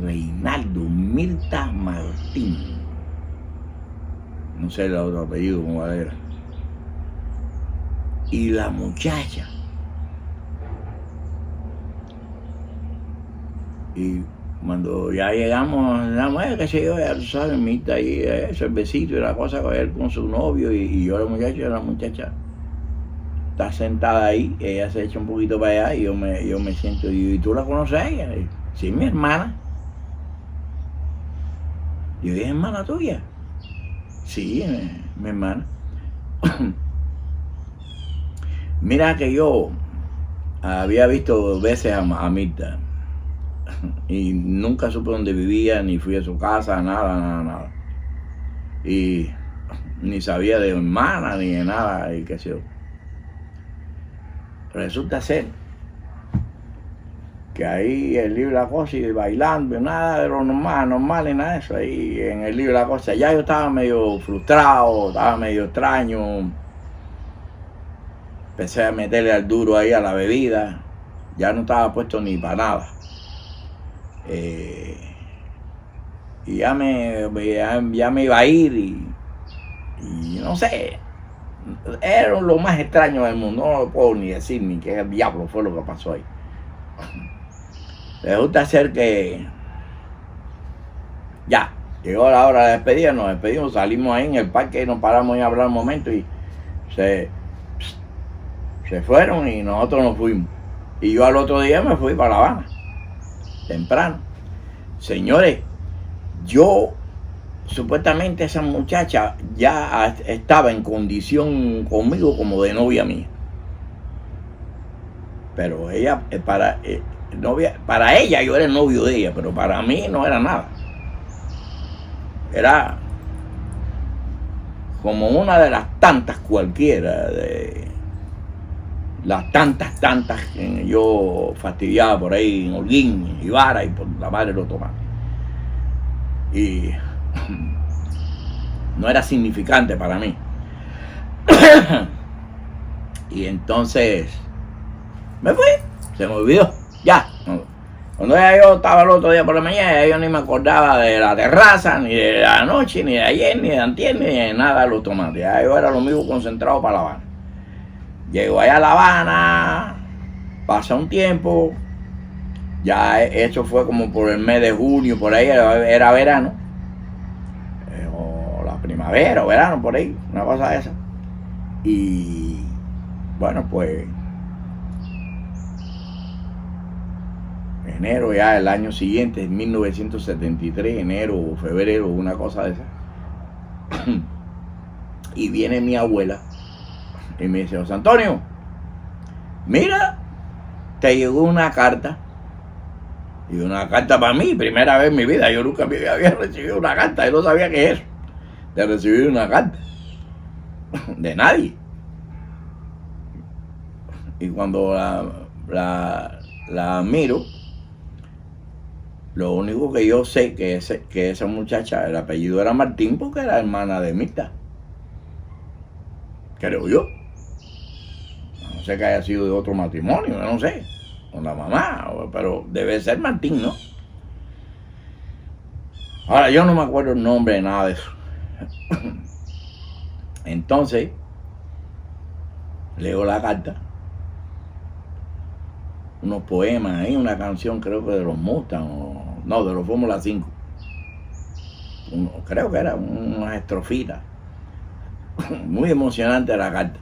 Reinaldo, Mirta Martín. No sé el otro apellido, cómo era. Y la muchacha. Y cuando ya llegamos, qué sé yo, ya tú sabes, Mirta ahí, cervecito y la cosa con él con su novio, y yo la muchacha. está sentada ahí, ella se echa un poquito para allá y yo me siento, y ¿tú la conoces a ella? Sí, mi hermana. Yo dije, ¿hermana tuya? Sí, mi hermana. Mira que yo había visto 2 veces a Mirta y nunca supe dónde vivía, ni fui a su casa, nada. Y ni sabía de hermana, ni de nada, y qué sé yo. Resulta ser que ahí el libro La Cosa y bailando, nada de lo normal y nada de eso, ahí en el libro La Cosa, ya yo estaba medio frustrado, estaba medio extraño, empecé a meterle al duro ahí a la bebida, ya no estaba puesto ni para nada. Y ya me iba a ir y no sé, era lo más extraño del mundo, no lo puedo ni decir ni qué diablo fue lo que pasó ahí. Resulta ser que ya llegó la hora de despedir, nos despedimos, salimos ahí en el parque y nos paramos y a hablar un momento y se fueron y nosotros nos fuimos. Y yo al otro día me fui para La Habana, temprano. Señores, yo supuestamente esa muchacha ya estaba en condición conmigo como de novia mía. Pero ella, para ella yo era el novio de ella, pero para mí no era nada. Era como una de las tantas cualquiera, de las tantas que yo fastidiaba por ahí en Holguín, Ibarra y por la madre de los tomates. Y no era significante para mí. Y entonces me fui, se me olvidó, ya. Cuando yo estaba el otro día por la mañana, yo ni me acordaba de la terraza, ni de la noche, ni de ayer, ni de antier, ni de nada de los tomates. Ya yo era lo mismo concentrado para La Habana. Llego allá a La Habana, pasa un tiempo, ya eso fue como por el mes de junio, por ahí era verano, o la primavera o verano, por ahí, una cosa de esa. Y bueno, pues enero ya el año siguiente, en 1973, enero o febrero, una cosa de esa. Y viene mi abuela y me dice, José Antonio, mira, te llegó una carta. Y una carta para mí, primera vez en mi vida, yo nunca había recibido una carta, yo no sabía qué es eso, de recibir una carta, de nadie. Y cuando la miro, lo único que yo sé que esa muchacha, el apellido era Martín porque era hermana de Mirta. Creo yo. No sé que haya sido de otro matrimonio, no sé. Con la mamá, pero debe ser Martín, ¿no? Ahora, yo no me acuerdo el nombre de nada de eso. Entonces, leo la carta. Unos poemas ahí, una canción creo que de los Mustang, no, de los Fórmula 5. Creo que era una estrofita. Muy emocionante la carta.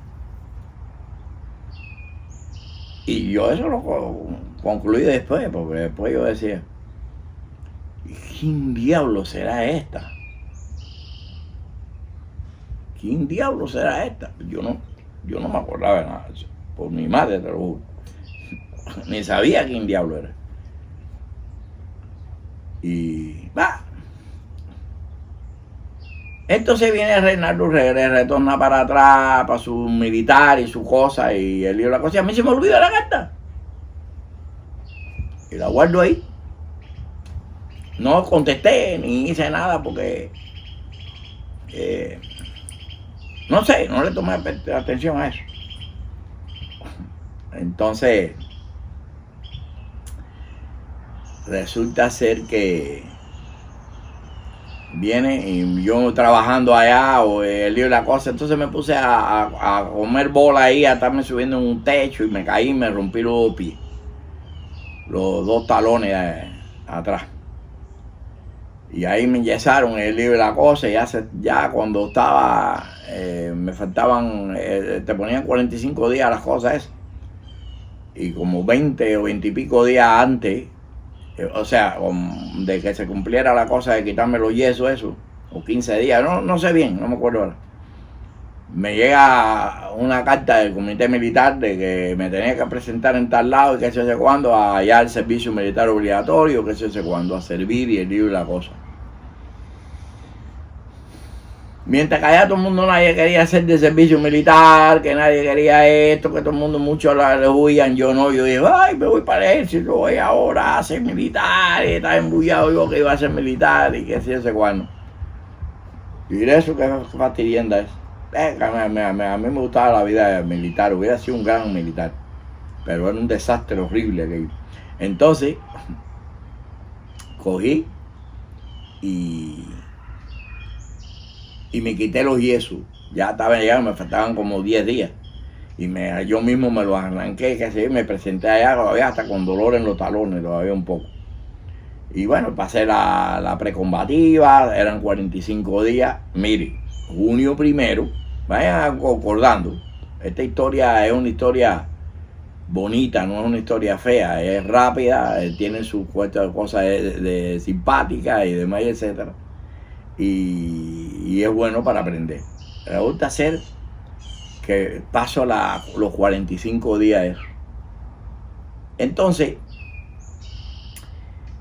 Y yo eso lo concluí después, porque después yo decía, ¿quién diablo será esta? ¿Quién diablo será esta? Yo no me acordaba de nada de eso. Por mi madre te lo juro. Ni sabía quién diablo era. Y va. Entonces viene Reinaldo, retorna para atrás, para su militar y su cosa, y el libro la cosa, y a mí se me olvida la carta. Y la guardo ahí. No contesté ni hice nada porque no sé, no le tomé atención a eso. Entonces resulta ser que viene y yo trabajando allá o el lío de la cosa, entonces me puse a comer bola ahí, a estarme subiendo en un techo y me caí y me rompí los pies, los 2 talones atrás. Y ahí me enyesaron el libro y la cosa, y ya cuando estaba, me faltaban, te ponían 45 días las cosas esas. Y como 20 o 20 y pico días antes, o sea, de que se cumpliera la cosa de quitarme los yesos, eso, o 15 días, no sé bien, no me acuerdo ahora. Me llega una carta del comité militar de que me tenía que presentar en tal lado y que sé cuándo, allá al servicio militar obligatorio, que sé cuándo, a servir y el libro y la cosa. Mientras que allá todo el mundo, nadie quería hacer de servicio militar, que nadie quería esto, que todo el mundo, muchos le huían, yo no, yo dije, ay, me voy para el ejército, voy ahora a ser militar, y estaba embullado yo que iba a ser militar y que sé cuándo. Y eso que fastidienda es. A mí me gustaba la vida militar, hubiera sido un gran militar, pero era un desastre horrible aquello. Entonces, cogí y me quité los yesos. Ya estaba llegando, me faltaban como 10 días. Y yo mismo me los arranqué, que sé, me presenté allá todavía hasta con dolor en los talones, todavía un poco. Y bueno, pasé la precombativa, eran 45 días. Mire, junio 1, vayan acordando, esta historia es una historia bonita, no es una historia fea, es rápida, tiene sus cosas de simpáticas y demás, etcétera. Y es bueno para aprender. Resulta ser que paso los 45 días. Entonces,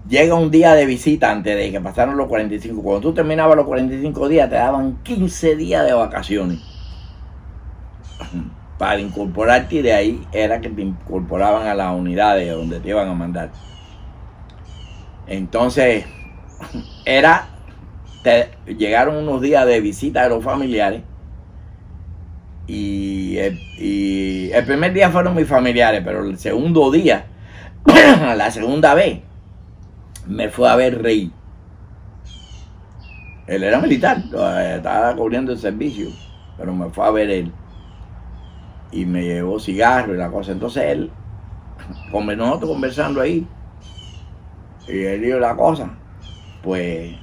llega un día de visita antes de que pasaron los 45. Cuando tú terminabas los 45 días, te daban 15 días de vacaciones para incorporarte, y de ahí era que te incorporaban a las unidades donde te iban a mandar. Entonces, llegaron unos días de visita de los familiares, y el primer día fueron mis familiares, pero el segundo día, la segunda vez, me fue a ver Rey. Él era militar, estaba cubriendo el servicio, pero me fue a ver él. Y me llevó cigarro y la cosa. Entonces él, nosotros conversando ahí, y él dijo la cosa, pues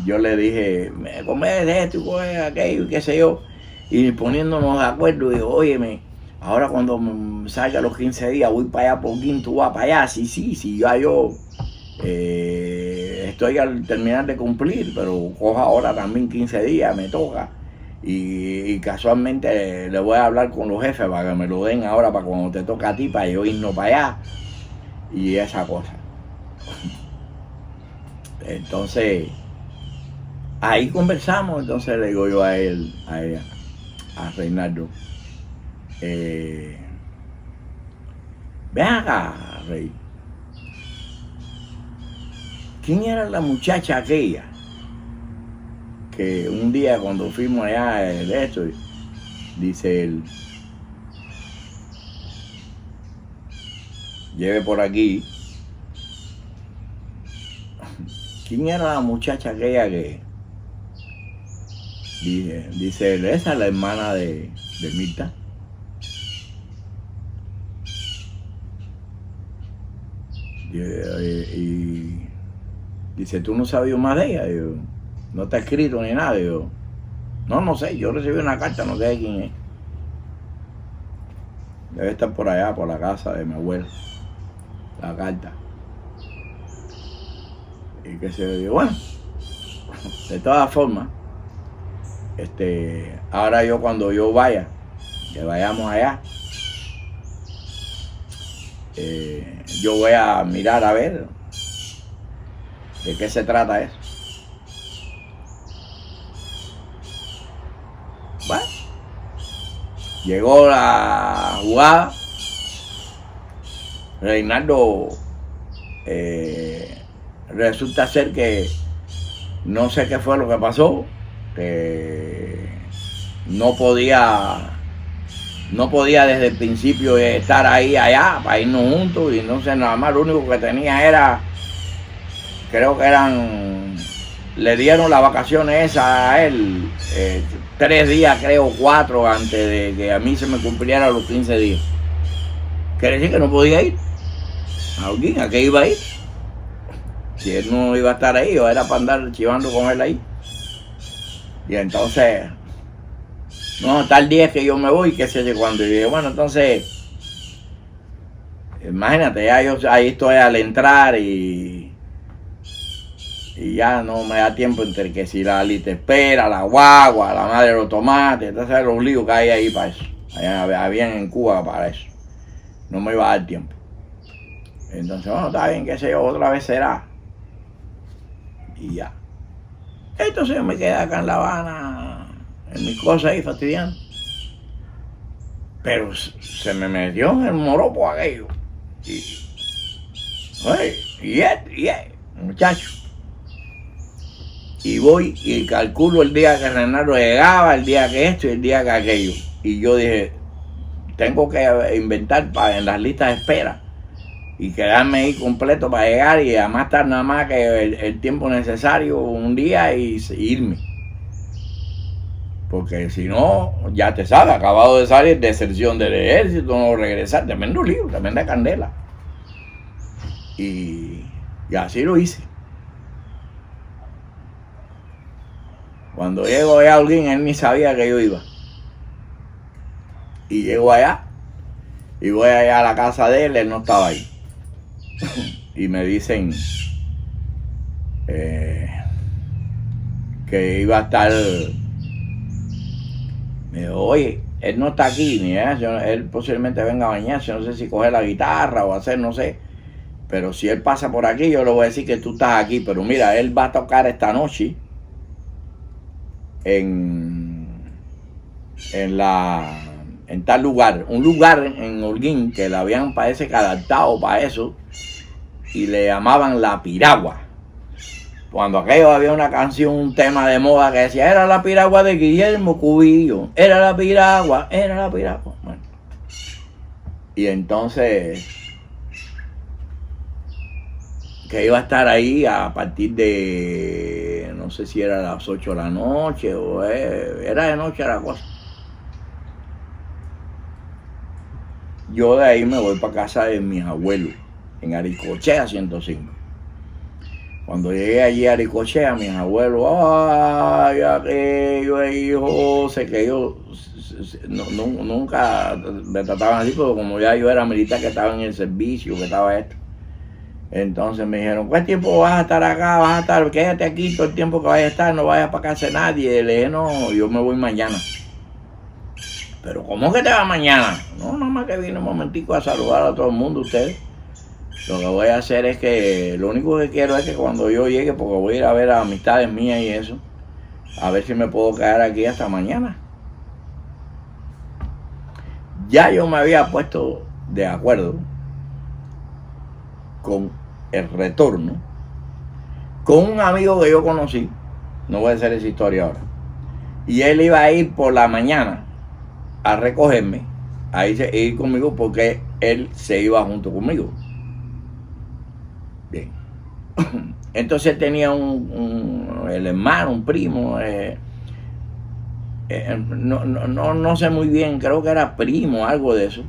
yo le dije, me comes esto y aquello y qué sé yo. Y poniéndonos de acuerdo, digo, óyeme, ahora cuando me salga los 15 días, voy para allá por Guin, tú vas para allá. Sí, ya yo estoy al terminar de cumplir, pero coja ahora también 15 días, me toca. Y casualmente le voy a hablar con los jefes para que me lo den ahora, para cuando te toca a ti, para yo irnos para allá. Y esa cosa. Entonces, ahí conversamos. Entonces le digo yo a ella, a Reinaldo, ven acá, Rey, ¿quién era la muchacha aquella que un día cuando fuimos allá de esto, dice él, lleve por aquí, ¿quién era la muchacha aquella que dice él? Esa es la hermana de Mirta. Y dice, ¿tú no sabías más de ella? Digo, no está escrito ni nada. Digo, no sé, yo recibí una carta, no sé de quién es. Debe estar por allá, por la casa de mi abuela, la carta. Y que se digo, bueno, de todas formas, ahora yo cuando yo vaya, que vayamos allá, yo voy a mirar a ver de qué se trata eso. Bueno, llegó la jugada. Reinaldo resulta ser que no sé qué fue lo que pasó, que no podía desde el principio estar allá para irnos juntos, y no sé, nada más lo único que tenía era, creo que le dieron las vacaciones esas a él, 3 días, creo, 4, antes de que a mí se me cumplieran los 15 días. Quiere decir que no podía ir. ¿A qué iba a ir? si él no iba a estar ahí, o era para andar chivando con él ahí. Y entonces, no, tal día es que yo me voy, qué sé yo cuándo. Y dije, bueno, entonces, imagínate, ya yo ahí estoy al entrar y ya no me da tiempo entre que si la lista espera, la guagua, la madre de los tomates, entonces los líos que hay ahí para eso. Allá habían en Cuba para eso. No me iba a dar tiempo. Entonces, bueno, está bien, qué sé yo, otra vez será. Y ya. Entonces yo me quedé acá en La Habana, en mis cosas ahí fastidiando. Pero se me metió en el moropo aquello. Muchacho. Y voy y calculo el día que Renaldo llegaba, el día que esto y el día que aquello. Y yo dije, tengo que inventar en las listas de espera y quedarme ahí completo para llegar y además estar nada más que el tiempo necesario un día y irme. Porque si no, ya te sabes, acabado de salir de deserción del ejército, no regresar, tremendo lío, tremenda candela. Y así lo hice. Cuando llego allá a Holguín, él ni sabía que yo iba. Y llego allá, y voy allá a la casa de él no estaba ahí. Y me dicen que iba a estar. Me dijo, oye, él no está aquí, ni eso, él posiblemente venga a bañarse, no sé si coger la guitarra o hacer, no sé. Pero si él pasa por aquí, yo le voy a decir que tú estás aquí. Pero mira, él va a tocar esta noche en tal lugar, un lugar en Holguín que le habían, parece que adaptado para eso, y le llamaban La Piragua. Cuando aquello había una canción, un tema de moda que decía, era la piragua de Guillermo Cubillo, era la piragua. Bueno. Y entonces, que iba a estar ahí a partir de, no sé si era a las 8 de la noche o era de noche la cosa. Yo de ahí me voy para casa de mis abuelos, en Aricochea 105. Cuando llegué allí a Aricochea, mis abuelos, ay, aquello, hijo, sé que ellos nunca me trataban así, porque como ya yo era militar, que estaba en el servicio, que estaba esto. Entonces me dijeron, ¿cuánto tiempo vas a estar acá? Vas a estar, quédate aquí todo el tiempo que vayas a estar, no vayas para casa de nadie. Le dije, no, yo me voy mañana. Pero ¿cómo que te vas mañana? No, nada más que vine un momentico a saludar a todo el mundo, ustedes. Lo que voy a hacer es que, lo único que quiero es que cuando yo llegue, porque voy a ir a ver a amistades mías y eso, a ver si me puedo quedar aquí hasta mañana. Ya yo me había puesto de acuerdo con el retorno, con un amigo que yo conocí, no voy a hacer esa historia ahora, y él iba a ir por la mañana a recogerme, a ir conmigo porque él se iba junto conmigo. Bien. Entonces él tenía el hermano, un primo, no sé muy bien, creo que era primo, algo de eso,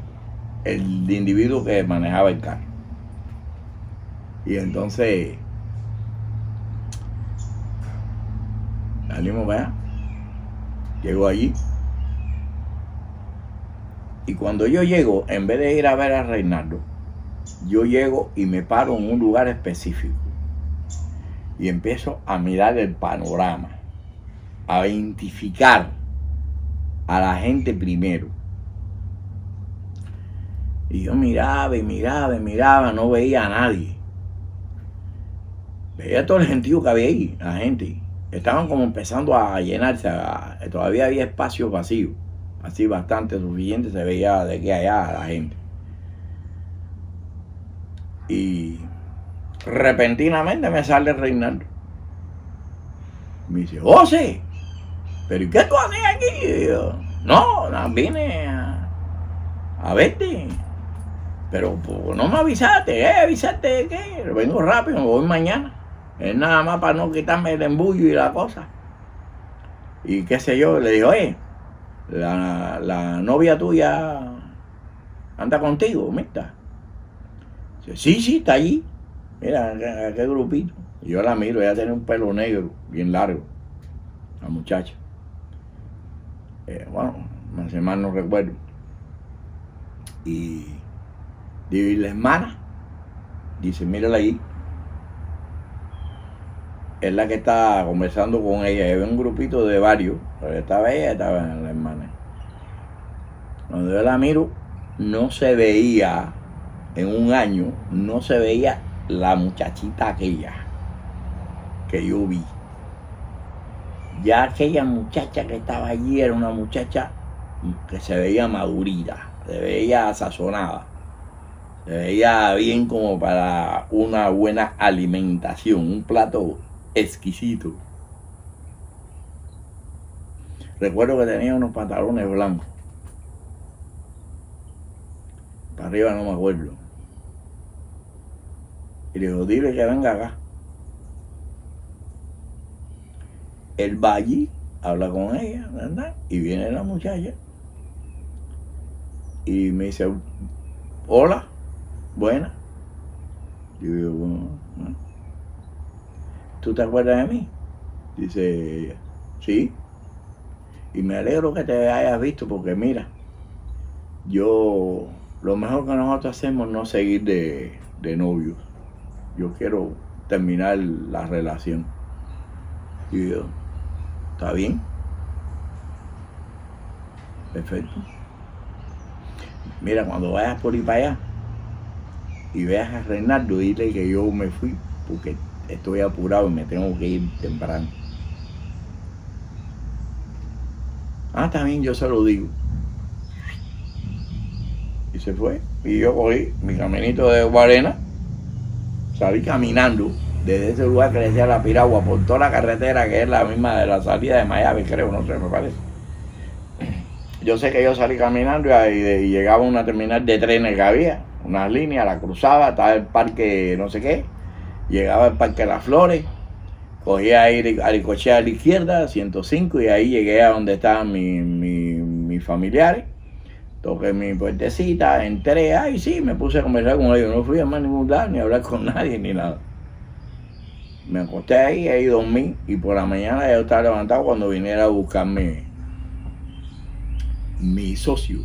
el individuo que manejaba el carro. Y entonces salimos para allá, llego allí, y cuando yo llego, en vez de ir a ver a Reinaldo, yo llego y me paro en un lugar específico y empiezo a mirar el panorama, a identificar a la gente primero. Y yo miraba y miraba y miraba, no veía a nadie. Veía todo el gentío que había ahí, la gente. Estaban como empezando a llenarse, todavía había espacios vacíos, así bastante suficiente, se veía de aquí a allá a la gente. Y repentinamente me sale Reinaldo. Me dice, José, ¿pero y qué tú haces aquí? Y yo, no, vine a verte. Pero pues, no me avisaste, ¿avisaste de qué? Vengo rápido, me voy mañana. Es nada más para no quitarme el embullo y la cosa. Y qué sé yo, le dije, oye, la novia tuya anda contigo, mira. Dice, sí, está allí. Mira, aquel grupito. Y yo la miro, ella tiene un pelo negro, bien largo, la muchacha. Bueno, más o menos no recuerdo. Y digo, ¿y la hermana? Dice, mírala ahí. Es la que está conversando con ella. Había un grupito de varios, pero estaba ella, estaba la hermana. Cuando yo la miro, no se veía, en un año, no se veía la muchachita aquella que yo vi. Ya aquella muchacha que estaba allí era una muchacha que se veía madurita, se veía sazonada, se veía bien como para una buena alimentación, un plato exquisito. Recuerdo que tenía unos pantalones blancos. Para arriba no me acuerdo. Y le digo, dile que venga acá. Él va allí, habla con ella, ¿verdad? Y viene la muchacha. Y me dice, hola, buena. Yo digo, bueno, ¿tú te acuerdas de mí? Dice ella, sí. Y me alegro que te hayas visto porque mira, lo mejor que nosotros hacemos no seguir de novios. Yo quiero terminar la relación. Y yo, ¿está bien? Perfecto. Mira, cuando vayas por ahí para allá y veas a Reinaldo, dile que yo me fui porque estoy apurado y me tengo que ir temprano. Ah, está bien, yo se lo digo. Y se fue. Y yo cogí mi caminito de Guarena, salí caminando desde ese lugar que decía La Piragua por toda la carretera que es la misma de la salida de Miami, creo, no sé, me parece. Yo sé que yo salí caminando y llegaba a una terminal de trenes que había, unas líneas, la cruzaba, estaba el parque no sé qué, llegaba al parque Las Flores, cogía ahí al coche a la izquierda, 105, y ahí llegué a donde estaban mis familiares. Toqué mi puertecita, entré, ahí sí, me puse a conversar con ellos. No fui a más ningún lado, ni a hablar con nadie, ni nada. Me acosté ahí dormí, y por la mañana yo estaba levantado cuando viniera a buscarme mi socio.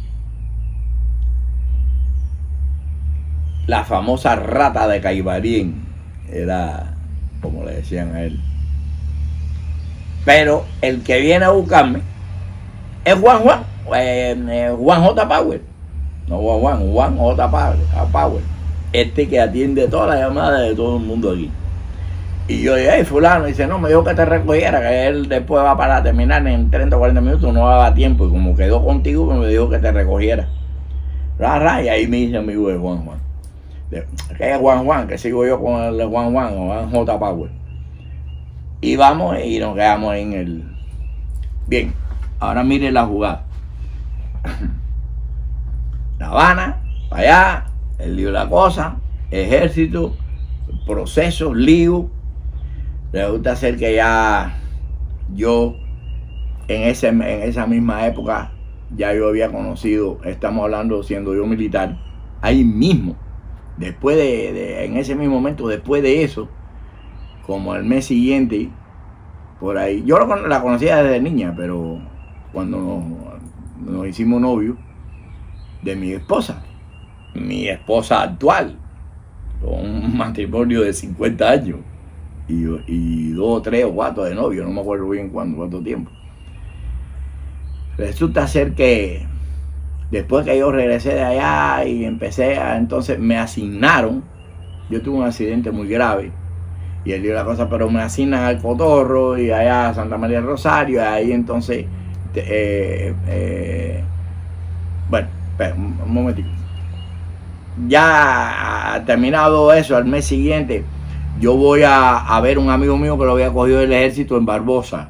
La famosa rata de Caibarien, era como le decían a él. Pero el que viene a buscarme es Juan J. Power. No Juan J. Power. Este que atiende todas las llamadas de todo el mundo aquí. Y yo dije, hey, fulano, dice, no, me dijo que te recogiera, que él después va para terminar en 30 o 40 minutos, no daba tiempo. Y como quedó contigo, me dijo que te recogiera. Y ahí me dice amigo de Juan. Que es Juan, que sigo yo con el Juan J. Power. Y vamos y nos quedamos en el... Bien, ahora mire la jugada. La Habana, para allá, el lío de la cosa, ejército, procesos, lío. Resulta ser que ya yo, en esa misma época, ya yo había conocido, estamos hablando siendo yo militar, ahí mismo, después en ese mismo momento, después de eso, como al mes siguiente, por ahí, yo la conocía desde niña, pero cuando nos hicimos novios, de mi esposa actual, con un matrimonio de 50 años, y 2, 3 o 4 de novio, no me acuerdo bien cuánto tiempo. Resulta ser que después que yo regresé de allá y entonces me asignaron, yo tuve un accidente muy grave, y él dio la cosa, pero me asignan al Cotorro y allá a Santa María del Rosario, y ahí entonces, bueno, espera, un momentito. Ya terminado eso, al mes siguiente, yo voy a ver un amigo mío que lo había cogido del ejército en Barbosa.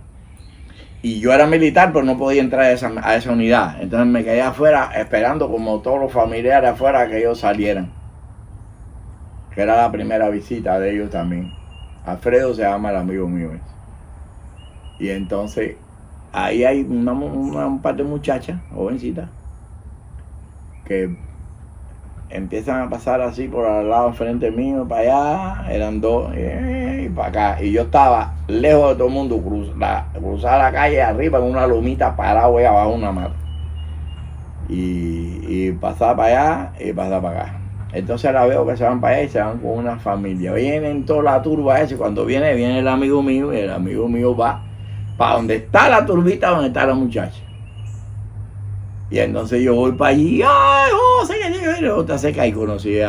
Y yo era militar, pero no podía entrar a esa unidad. Entonces me quedé afuera esperando, como todos los familiares afuera, que ellos salieran. Que era la primera visita de ellos también. Alfredo se llama el amigo mío. Y entonces ahí hay un par de muchachas, jovencitas, que empiezan a pasar así por al lado frente mío, para allá, eran dos, y para acá. Y yo estaba lejos de todo el mundo, cruzar la calle arriba en una lomita, parado ahí abajo de una mata. Y pasaba para allá y pasaba para acá. Entonces la veo que se van para allá y se van con una familia. Vienen toda la turba esa y cuando viene el amigo mío y el amigo mío va para donde está la turbita, donde está la muchacha. Y entonces yo voy para allí, ¡ay, José, que llegue! Y otra seca y conocí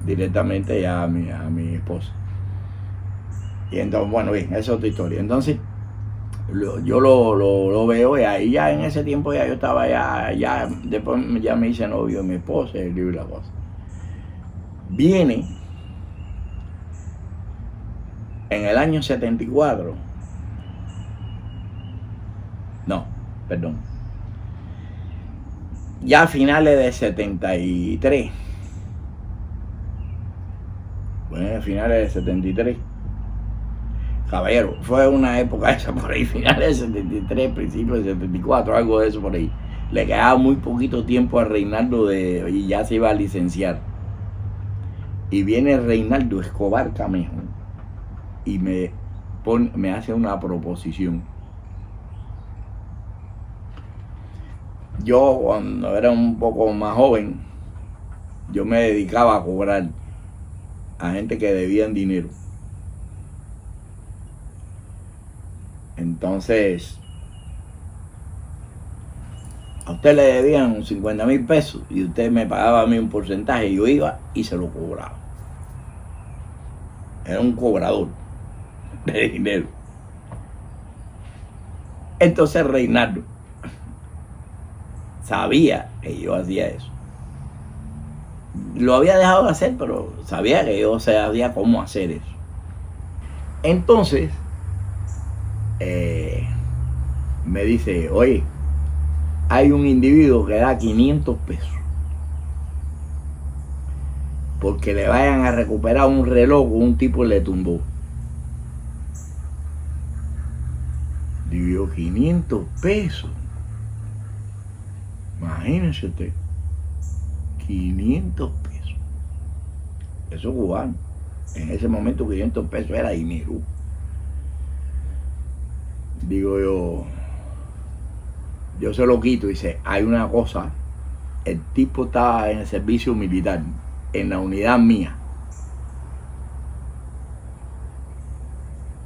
directamente ya a mi esposa. Y entonces, bueno, bien, esa es otra historia. Entonces, yo lo veo y ahí ya en ese tiempo ya yo estaba ya después ya me hice novio de mi esposa, el libro y la cosa. Viene en el año 74. No, perdón. Ya a finales de 73. Bueno, a finales de 73. Caballero, fue una época esa por ahí, finales de 73, principios de 74, algo de eso por ahí. Le quedaba muy poquito tiempo a Reinaldo y ya se iba a licenciar. Y viene Reinaldo Escobar Camejo y me hace una proposición. Yo cuando era un poco más joven, yo me dedicaba a cobrar a gente que debían dinero. Entonces, a usted le debían 50,000 pesos y usted me pagaba a mí un porcentaje, yo iba y se lo cobraba. Era un cobrador de dinero. Entonces Reinaldo sabía que yo hacía eso. Lo había dejado de hacer, pero sabía que yo sabía cómo hacer eso. Entonces, me dice, oye, hay un individuo que da 500 pesos porque le vayan a recuperar un reloj que un tipo le tumbó. Digo, 500 pesos. Imagínese usted. 500 pesos. Eso es cubano. En ese momento 500 pesos era dinero. Digo yo se lo quito y dice, hay una cosa, el tipo estaba en el servicio militar, en la unidad mía.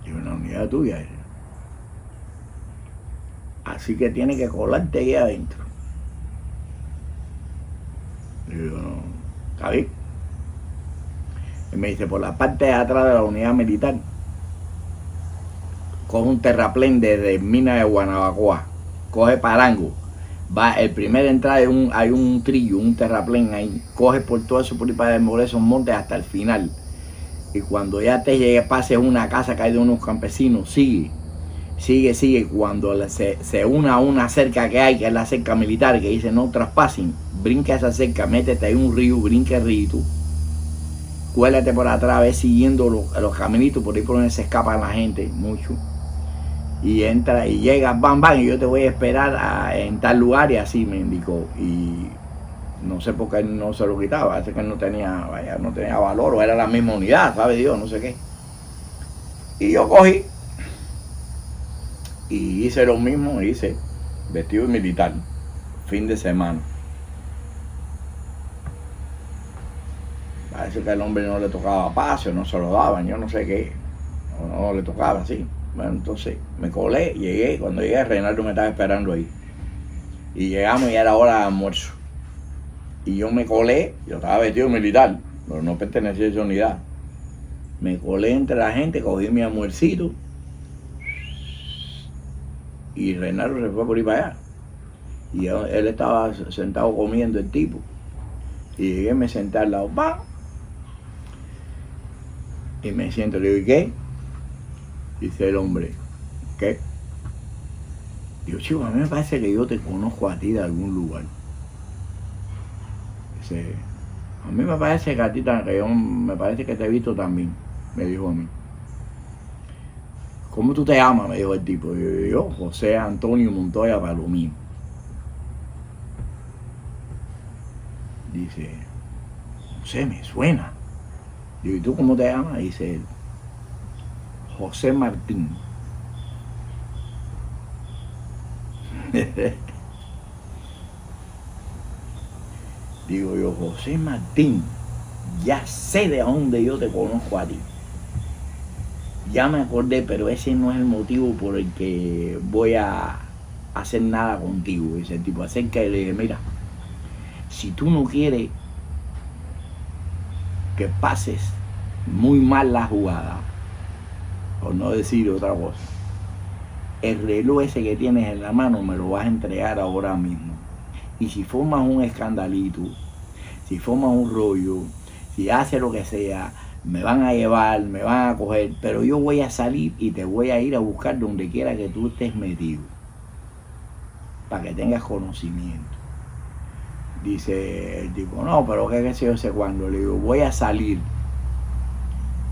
Digo, en la unidad tuya. Así que tiene que colarte ahí adentro. Digo, no, ¿está bien? Y me dice, por la parte de atrás de la unidad militar, coge un terraplén desde Mina de Guanabacoa, coge Parango, va, el primer entrada hay un trillo, un terraplén ahí, coge por todo eso, por ahí para demoler esos montes hasta el final. Y cuando ya te llegue, pases una casa que hay de unos campesinos, sigue. Cuando se una a una cerca que hay, que es la cerca militar, que dice no traspasen, brinca esa cerca, métete en un río, brinca el río, cuélate por atrás, ves siguiendo los caminitos, por ahí por donde se escapa la gente, mucho. Y entra y llega, bam, bam, y yo te voy a esperar en tal lugar, y así me indicó. Y no sé por qué no se lo quitaba, parece que él no tenía valor, o era la misma unidad, sabe Dios, no sé qué. Y yo cogí y hice lo mismo, hice vestido militar, fin de semana. Parece que al hombre no le tocaba paso, no se lo daban, yo no sé qué, no le tocaba así. Bueno, entonces me colé, llegué, cuando llegué Reinaldo me estaba esperando ahí. Y llegamos y era hora de almuerzo. Y yo me colé, yo estaba vestido militar, pero no pertenecía a esa unidad. Me colé entre la gente, cogí mi almuercito. Y Reinaldo se fue por ahí para allá. Y él estaba sentado comiendo el tipo. Y llegué, me senté al lado, ¡pam! Y me siento, le digo, ¿y qué? Dice el hombre, ¿qué? Digo, chico, a mí me parece que yo te conozco a ti de algún lugar. Dice, a mí me parece que a ti, me parece que te he visto también, me dijo a mí. ¿Cómo tú te llamas? Me dijo el tipo. Yo, José Antonio Montoya Palomino. Dice, José, me suena. Digo, ¿y tú cómo te llamas? Dice él, José Martín. Digo yo, José Martín, ya sé de dónde yo te conozco a ti. Ya me acordé, pero ese no es el motivo por el que voy a hacer nada contigo. Dice el tipo, acerca y le dije, mira, si tú no quieres que pases muy mal la jugada, por no decir otra cosa, el reloj ese que tienes en la mano me lo vas a entregar ahora mismo. Y si formas un escandalito, si formas un rollo, si haces lo que sea, me van a llevar, me van a coger, pero yo voy a salir y te voy a ir a buscar donde quiera que tú estés metido, para que tengas conocimiento. Dice el tipo, no, pero qué sé yo sé cuándo. Le digo, voy a salir,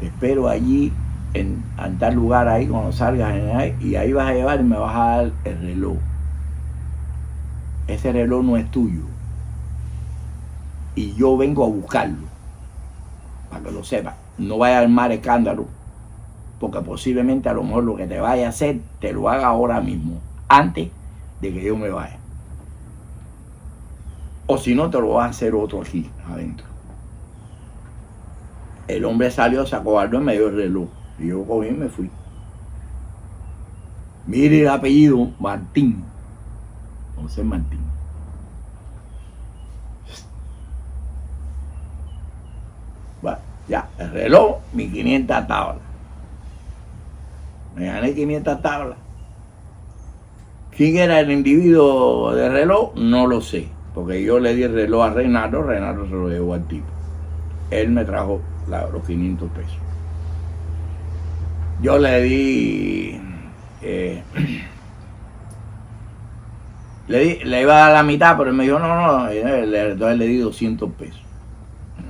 te espero allí en tal lugar ahí cuando salgas y ahí vas a llevar y me vas a dar el reloj. Ese reloj no es tuyo y yo vengo a buscarlo, para que lo sepas. No vaya a armar escándalo, porque posiblemente a lo mejor lo que te vaya a hacer te lo haga ahora mismo, antes de que yo me vaya. O si no, te lo va a hacer otro aquí adentro. El hombre salió, se acobardó y me dio el reloj. Y yo cogí y me fui. Mire el apellido, Martín. José Martín. Bueno, ya, el reloj, 1500 tablas. Me gané 500 tablas. ¿Quién era el individuo del reloj? No lo sé. Porque yo le di el reloj a Renato, Renato se lo llevó al tipo. Él me trajo los 500 pesos. Yo le di... le iba a dar la mitad, pero él me dijo, no, entonces le di 200 pesos.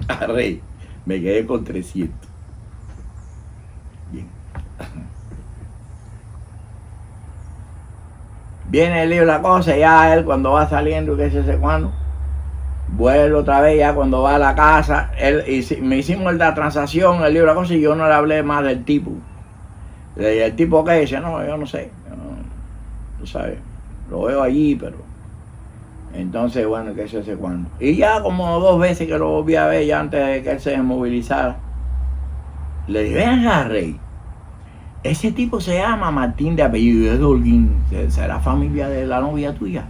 A Rey, me quedé con 300. Bien. Viene el lío la cosa, ya él cuando va saliendo, qué sé cuándo, vuelve otra vez, ya cuando va a la casa, me hicimos la transacción, el lío la cosa, y yo no le hablé más del tipo. Le dije, ¿el tipo qué? Dice, no, yo no sé, tú sabes, lo veo allí, pero... Entonces, bueno, qué sé cuándo. Y ya como 2 veces que lo volví a ver, ya antes de que él se desmovilizara, le dije, ven a Rey, ese tipo se llama Martín de apellido, es de Holguín, será familia de la novia tuya.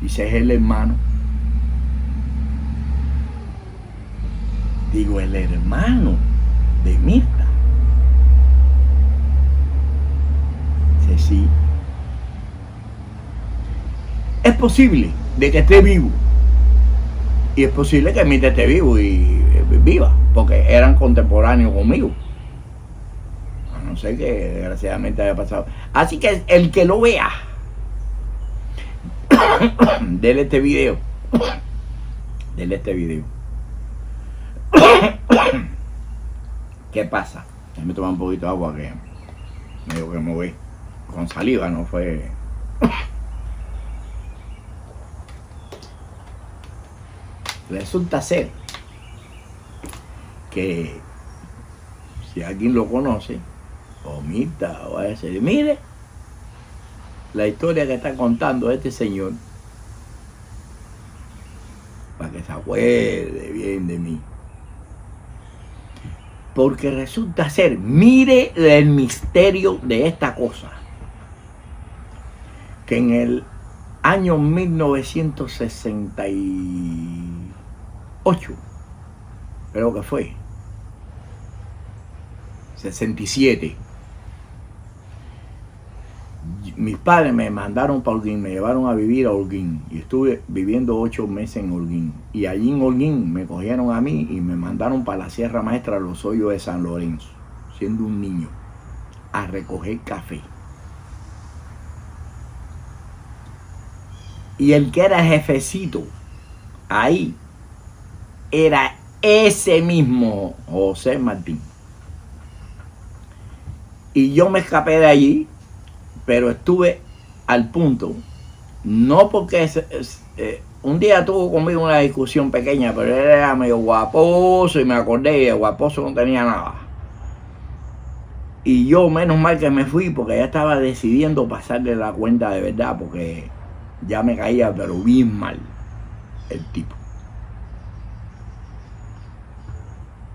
Dice, es el hermano. Digo, el hermano de Mirta. Dice, sí. Es posible de que esté vivo. Y es posible que Mirta esté vivo y viva, porque eran contemporáneos conmigo. No sé qué desgraciadamente haya pasado. Así que el que lo vea, dele este video. Dele este video. ¿Qué pasa? Déjame tomar un poquito de agua que medio que me voy con saliva, no fue. Resulta ser que si alguien lo conoce, o Mirta, o a ese, mire la historia que está contando este señor, para que se acuerde bien de mí. Porque resulta ser, mire el misterio de esta cosa, que en el año 1968, creo que fue, 67, mis padres me mandaron para Holguín, me llevaron a vivir a Holguín y estuve viviendo 8 meses en Holguín. Y allí en Holguín me cogieron a mí y me mandaron para la Sierra Maestra, Los Hoyos de San Lorenzo, siendo un niño, a recoger café. Y el que era jefecito ahí era ese mismo José Martín. Y yo me escapé de allí, pero estuve al punto, no porque un día tuvo conmigo una discusión pequeña, pero él era medio guaposo y me acordé y de guaposo no tenía nada. Y yo, menos mal que me fui, porque ya estaba decidiendo pasarle la cuenta de verdad, porque ya me caía pero bien mal el tipo.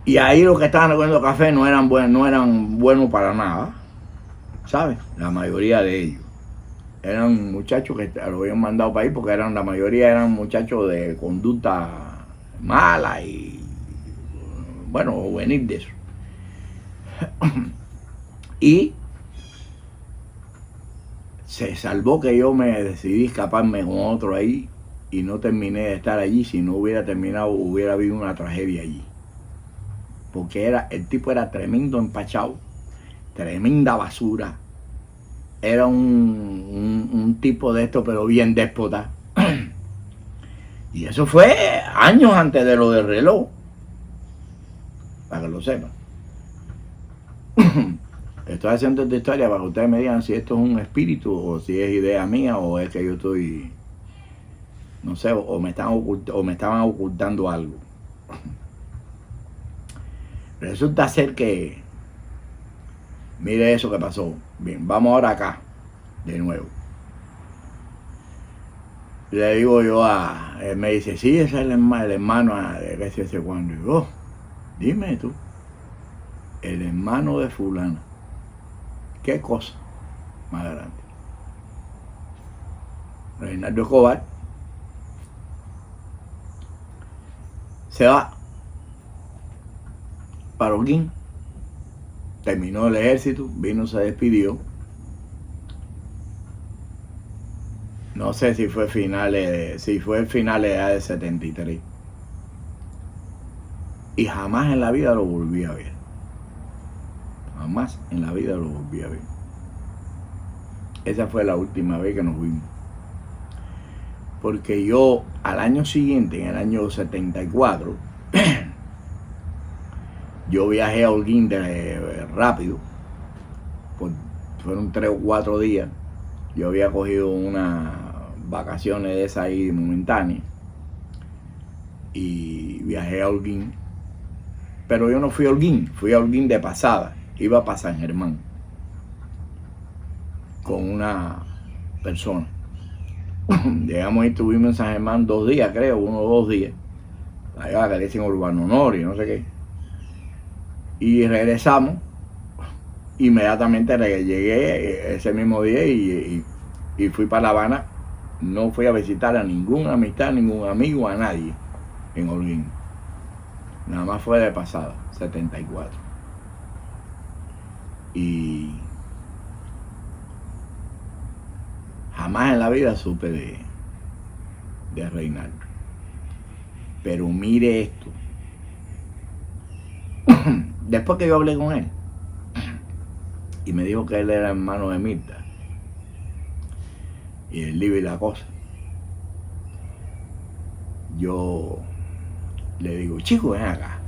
Y ahí los que estaban comiendo café no eran buenos para nada, ¿sabes? La mayoría de ellos. Eran muchachos que lo habían mandado para ahí porque la mayoría eran muchachos de conducta mala y, bueno, juvenil de eso. Y se salvó que yo me decidí escaparme con otro ahí y no terminé de estar allí. Si no hubiera terminado, hubiera habido una tragedia allí. Porque el tipo era tremendo empachado, tremenda basura. Era un tipo de esto, pero bien déspota. Y eso fue años antes de lo del reloj, para que lo sepan. Estoy haciendo esta historia para que ustedes me digan si esto es un espíritu o si es idea mía o es que yo estoy, no sé, o me estaban ocultando algo. Resulta ser que, mire eso que pasó. Bien, vamos ahora acá, de nuevo. Le digo yo él me dice, sí, ese es el hermano de qué sé yo cuando. Y yo, dime tú, el hermano de fulana. ¿Qué cosa más grande? Reinaldo Escobar se va para Holguín, terminó el ejército, vino, se despidió. No sé si fue finales de 73. Y jamás en la vida lo volví a ver. Jamás en la vida lo volví a ver. Esa fue la última vez que nos vimos. Porque yo al año siguiente, en el año 74, yo viajé a Holguín rápido. Fueron 3 o 4 días. Yo había cogido unas vacaciones de esas ahí momentáneas. Y viajé a Holguín. Pero yo no fui a Holguín de pasada. Iba para San Germán con una persona. Llegamos y estuvimos en San Germán 2 días, creo, 1 o 2 días. Allá que le dicen Urbano Honor y no sé qué. Y regresamos. Inmediatamente llegué ese mismo día y fui para La Habana. No fui a visitar a ninguna amistad, ningún amigo, a nadie en Holguín. Nada más fue de pasada, 74. Y jamás en la vida supe de Reinaldo. Pero mire esto. Después que yo hablé con él y me dijo que él era hermano de Mirta y el libro y la cosa, yo le digo, chico, ven acá.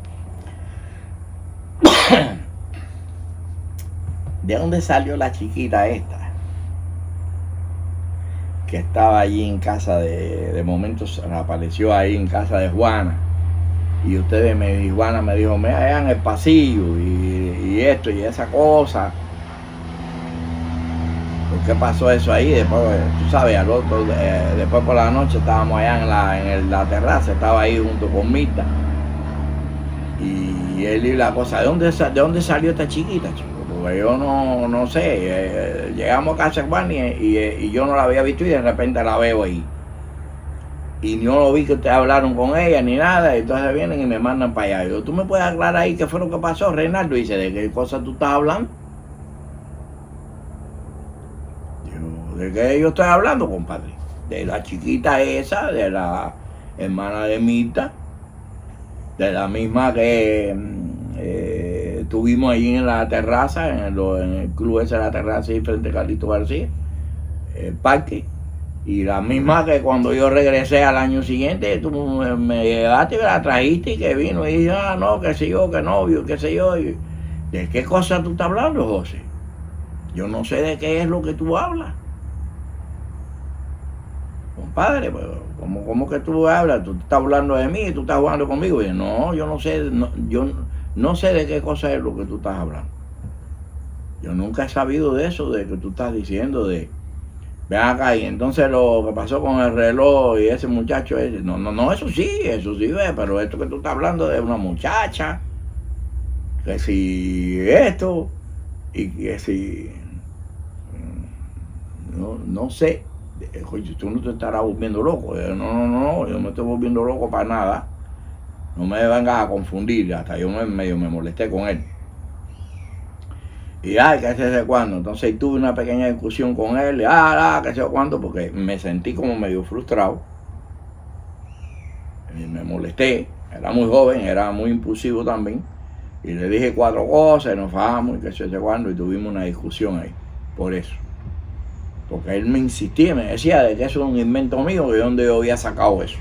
¿De dónde salió la chiquita esta? Que estaba allí en casa de momentos, apareció ahí en casa de Juana. Y Juana me dijo, mira allá en el pasillo y esto y esa cosa. ¿Por qué pasó eso ahí? Después, tú sabes, después por la noche estábamos allá en la terraza, estaba ahí junto con Mirta. Y él y la cosa, ¿de dónde salió esta chiquita, chico? Porque yo no sé. Llegamos a casa de Juan y yo no la había visto y de repente la veo ahí. Y no lo vi que ustedes hablaron con ella ni nada, y entonces vienen y me mandan para allá. Yo, ¿tú me puedes aclarar ahí qué fue lo que pasó, Reinaldo? Y dice, ¿de qué cosa tú estás hablando? Yo, ¿de qué yo estoy hablando, compadre? De la chiquita esa, de la hermana de Mirta, de la misma que tuvimos ahí en la terraza, en el club ese de la terraza, ahí frente a Carlito García, el parque. Y la misma que cuando yo regresé al año siguiente, tú me llegaste y me la trajiste y que vino y dije, no, qué sé yo, qué novio, qué sé yo. Y, ¿de qué cosa tú estás hablando, José? Yo no sé de qué es lo que tú hablas. compadre, pues, ¿cómo que tú hablas? Tú estás hablando de mí, tú estás jugando conmigo. Y yo, no, yo no sé, yo no sé de qué cosa es lo que tú estás hablando. Yo nunca he sabido de eso, de que tú estás diciendo, de ven acá. Y entonces lo que pasó con el reloj y ese muchacho ese, no, eso sí, ve, pero esto que tú estás hablando de una muchacha, que si esto, y que si, no sé, oye, tú no te estarás volviendo loco. No, yo no me estoy volviendo loco para nada. No me vengas a confundir, hasta yo medio me molesté con él. Y ay, que sé cuándo. Entonces tuve una pequeña discusión con él, que sé cuándo, porque me sentí como medio frustrado. Y me molesté, era muy joven, era muy impulsivo también. Y le dije 4 cosas, y nos fajamos, y que sé cuándo, y tuvimos una discusión ahí, por eso. Porque él me insistía, me decía de que eso es un invento mío, de dónde yo había sacado eso.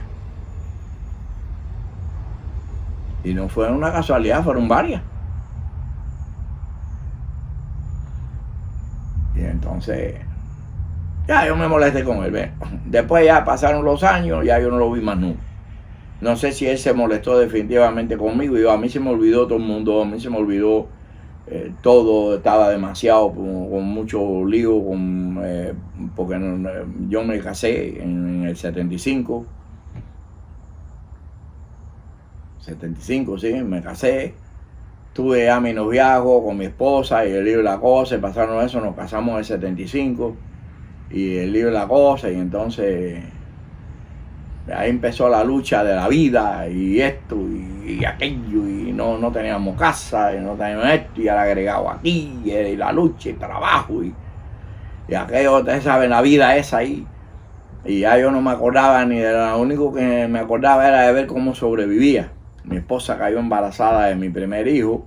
Y no fue una casualidad, fueron varias. Y entonces, ya yo me molesté con él. ¿Ve? Después ya pasaron los años, ya yo no lo vi más nunca. No sé si él se molestó definitivamente conmigo. A mí se me olvidó todo el mundo, a mí se me olvidó todo, estaba demasiado con mucho lío, porque yo me casé en el 75. 75, sí, me casé. Tuve ya mi noviazgo con mi esposa y el lío de la cosa, y pasaron eso, nos casamos en el 75 y el lío de la cosa, y entonces ahí empezó la lucha de la vida y esto y aquello, y no teníamos casa, y no teníamos esto, y ahora agregado aquí, y la lucha y trabajo, y aquello, ustedes saben, la vida esa ahí. Y ya yo no me acordaba ni de lo único que me acordaba era de ver cómo sobrevivía. Mi esposa cayó embarazada de mi primer hijo,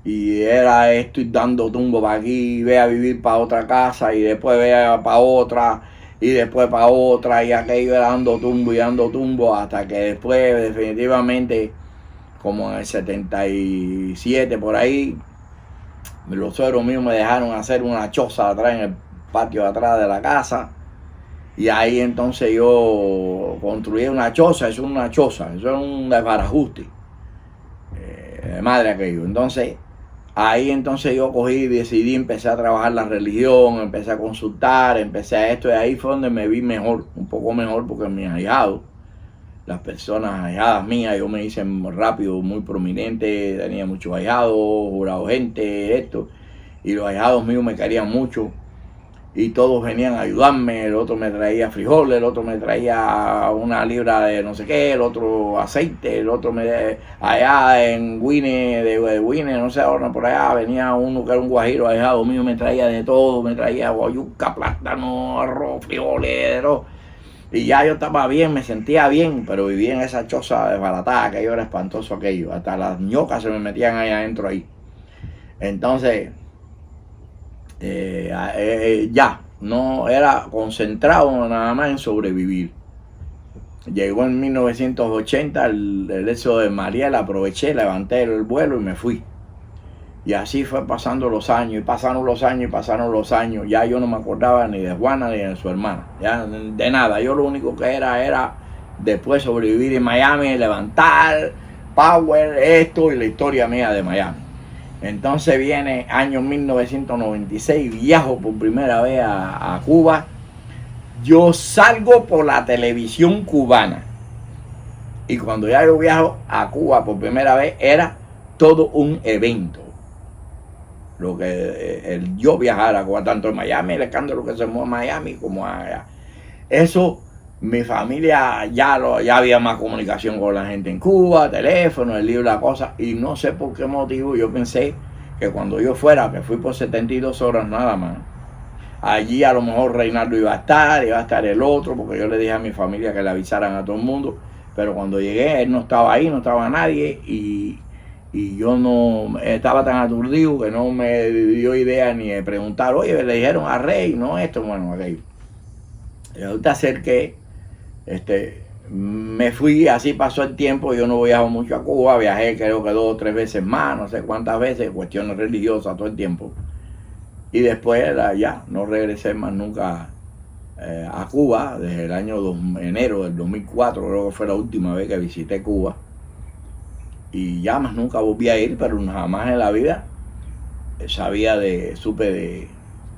y era estoy dando tumbo para aquí, ve a vivir para otra casa, y después ve para otra, y después para otra, y aquello era dando tumbo, hasta que después definitivamente, como en el 77 por ahí, los suegros míos me dejaron hacer una choza atrás en el patio de atrás de la casa, y ahí entonces yo construí una choza, eso es un desbarajuste de madre aquello. Entonces ahí entonces yo cogí y decidí, empecé a trabajar la religión, empecé a consultar, empecé a esto, y ahí fue donde me vi mejor, un poco mejor, porque mis ahijados, las personas ahijadas mías, yo me hice rápido, muy prominente, tenía muchos ahijados, jurado gente, esto, y los ahijados míos me querían mucho, y todos venían a ayudarme. El otro me traía frijoles, el otro me traía una libra de no sé qué, el otro aceite, el otro allá en Guine, de Guine, no sé ahora, por allá venía uno que era un guajiro ahijado mío, me traía de todo, me traía guayuca, plátano, arroz, frijoles, y ya yo estaba bien, me sentía bien, pero vivía en esa choza desbaratada, aquello era espantoso aquello, hasta las ñocas se me metían ahí adentro ahí. Entonces ya, no era concentrado nada más en sobrevivir. Llegó en 1980 el éxodo de Mariel, aproveché, levanté el vuelo y me fui. Y así fue pasando los años, y pasaron los años, y pasaron los años. Ya yo no me acordaba ni de Juana ni de su hermana, ya de nada. Yo lo único que era después sobrevivir en Miami, levantar, power, esto y la historia mía de Miami. Entonces viene año 1996, viajo por primera vez a Cuba. Yo salgo por la televisión cubana. Y cuando ya yo viajo a Cuba por primera vez, era todo un evento. Lo que yo viajar a Cuba, tanto en Miami, el escándalo que se mueve en Miami como allá. Eso, mi familia ya había más comunicación con la gente en Cuba, teléfono, el libro, la cosa, y no sé por qué motivo yo pensé que cuando yo fuera, que fui por 72 horas nada más, allí a lo mejor Reinaldo iba a estar el otro, porque yo le dije a mi familia que le avisaran a todo el mundo, pero cuando llegué él no estaba ahí, no estaba nadie, y yo no estaba tan aturdido que no me dio idea ni de preguntar, oye, le dijeron a Rey, no esto, bueno, aquello. Y ahorita acerqué, me fui, así pasó el tiempo, yo no viajo mucho a Cuba, viajé creo que 2 o 3 veces más, no sé cuántas veces, cuestiones religiosas todo el tiempo. Y después ya no regresé más nunca a Cuba desde el año enero del 2004, creo que fue la última vez que visité Cuba. Y ya más nunca volví a ir, pero jamás en la vida supe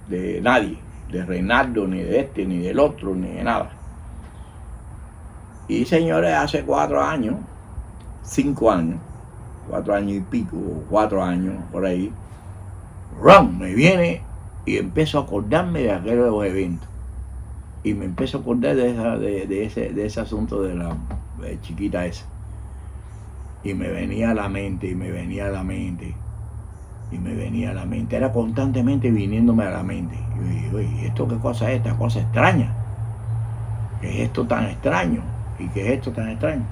de nadie, de Reinaldo, ni de este, ni del otro, ni de nada. Y señores, hace 4 años, 5 años, 4 años y pico, 4 años por ahí, ¡ram!, me viene y empiezo a acordarme de aquellos eventos. Y me empiezo a acordar de ese asunto de la chiquita esa. Y me venía a la mente, y me venía a la mente, y me venía a la mente. Era constantemente viniéndome a la mente. Y yo dije, oye, ¿esto qué cosa es? Esta cosa extraña. ¿Qué es esto tan extraño? ¿Y qué es esto tan extraño?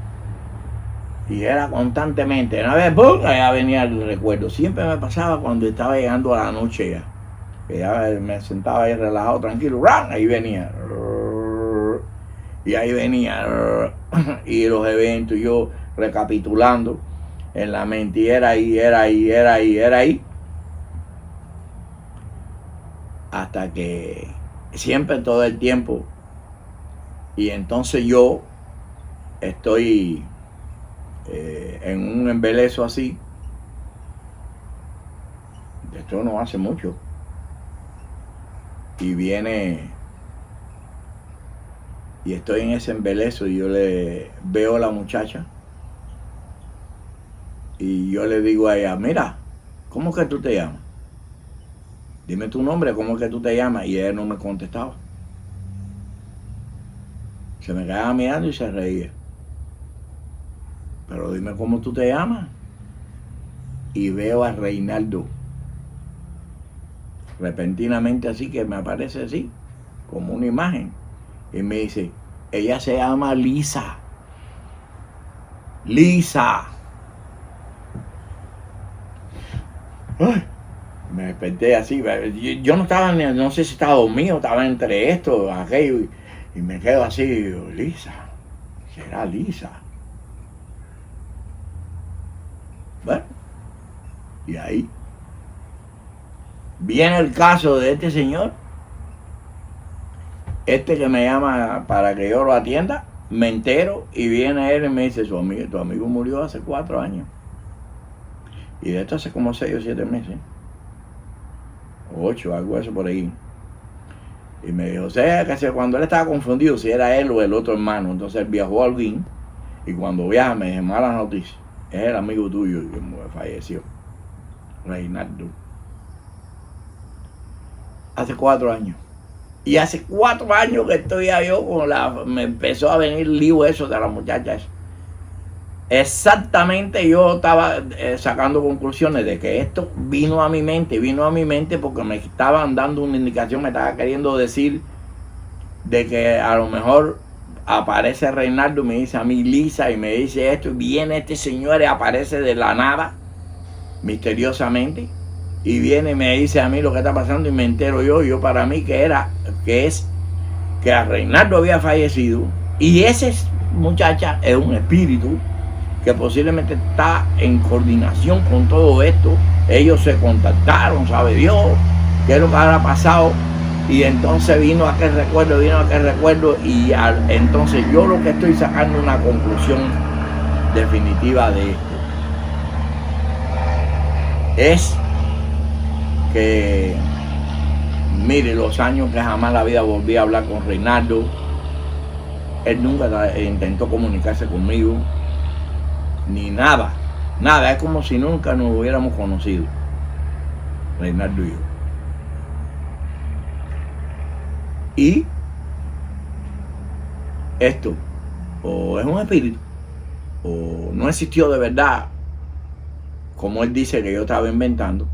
Y era constantemente. Una vez, ¡pum!, allá venía el recuerdo. Siempre me pasaba cuando estaba llegando a la noche ya. Que ya me sentaba ahí relajado, tranquilo. ¡Ram!, ahí venía. Y ahí venía. Y los eventos, yo recapitulando en la mente. Y era ahí. Hasta que siempre, todo el tiempo. Y entonces yo estoy en un embelezo así. Esto no hace mucho. Y viene, y estoy en ese embelezo y yo le veo a la muchacha y yo le digo a ella, mira, ¿cómo es que tú te llamas? Dime tu nombre, ¿cómo es que tú te llamas? Y ella no me contestaba. Se me quedaba mirando y se reía. Pero dime cómo tú te llamas. Y veo a Reinaldo. Repentinamente así, que me aparece así, como una imagen. Y me dice, ella se llama Lisa. Lisa. Ay, me desperté así. Yo no estaba, no sé si estaba dormido, estaba entre esto, aquello. Y me quedo así, digo, Lisa. ¿Será Lisa? Bueno, y ahí viene el caso de este señor, que me llama para que yo lo atienda. Me entero y viene él y me dice, tu amigo murió hace 4 años. Y de esto hace como 6 o 7 meses. O 8, algo de eso por ahí. Y me dijo, o sea, que cuando él estaba confundido si era él o el otro hermano. Entonces él viajó a Holguín. Y cuando viaja me dice, mala noticia, es el amigo tuyo que falleció, Reinaldo. Hace 4 años. Y hace 4 años que estoy yo me empezó a venir el lío eso de la muchacha esa. Exactamente, yo estaba sacando conclusiones de que esto vino a mi mente porque me estaban dando una indicación, me estaba queriendo decir de que a lo mejor aparece Reinaldo, me dice a mí Lisa y me dice esto, y viene este señor y aparece de la nada, misteriosamente, y viene y me dice a mí lo que está pasando y me entero yo para mí que a Reinaldo había fallecido y esa muchacha es un espíritu que posiblemente está en coordinación con todo esto. Ellos se contactaron, sabe Dios qué es lo que habrá pasado. Y entonces vino aquel recuerdo y entonces yo lo que estoy sacando una conclusión definitiva de esto es que, mire, los años que jamás la vida volví a hablar con Reinaldo, él nunca intentó comunicarse conmigo, ni nada, es como si nunca nos hubiéramos conocido, Reinaldo y yo. Y esto o es un espíritu o no existió de verdad, como él dice que yo estaba inventando,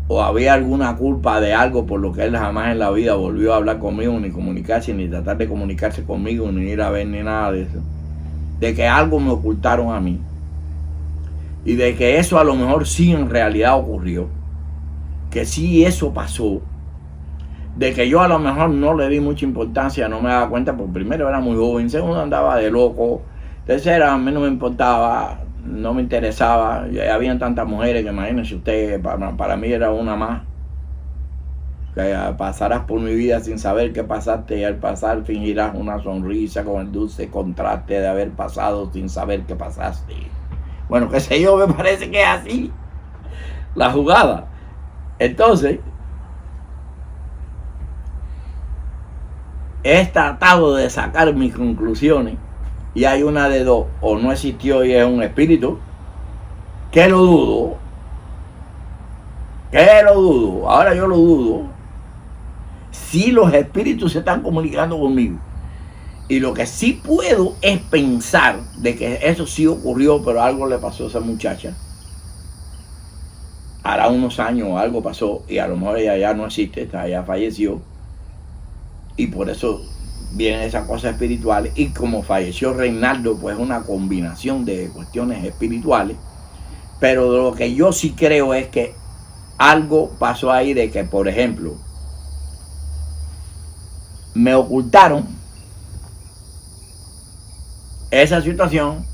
o había alguna culpa de algo por lo que él jamás en la vida volvió a hablar conmigo, ni comunicarse, ni tratar de comunicarse conmigo, ni ir a ver, ni nada de eso. De que algo me ocultaron a mí y de que eso a lo mejor sí en realidad ocurrió, que sí eso pasó, de que yo a lo mejor no le di mucha importancia, no me daba cuenta, porque primero era muy joven, segundo andaba de loco, tercero a mí no me importaba, no me interesaba, habían tantas mujeres que imagínense ustedes, para mí era una más. que pasarás por mi vida sin saber qué pasaste y al pasar fingirás una sonrisa con el dulce contraste de haber pasado sin saber qué pasaste. Bueno, qué sé yo, me parece que es así la jugada. Entonces, he tratado de sacar mis conclusiones y hay una de dos: o no existió y es un espíritu, que lo dudo, ahora yo lo dudo. Si los espíritus se están comunicando conmigo, y lo que sí puedo es pensar de que eso sí ocurrió, pero algo le pasó a esa muchacha. Hará unos años algo pasó y a lo mejor ella ya no existe, ya falleció, y por eso vienen esas cosas espirituales. Y como falleció Reinaldo, pues una combinación de cuestiones espirituales. Pero lo que yo sí creo es que algo pasó ahí, de que, por ejemplo, me ocultaron esa situación,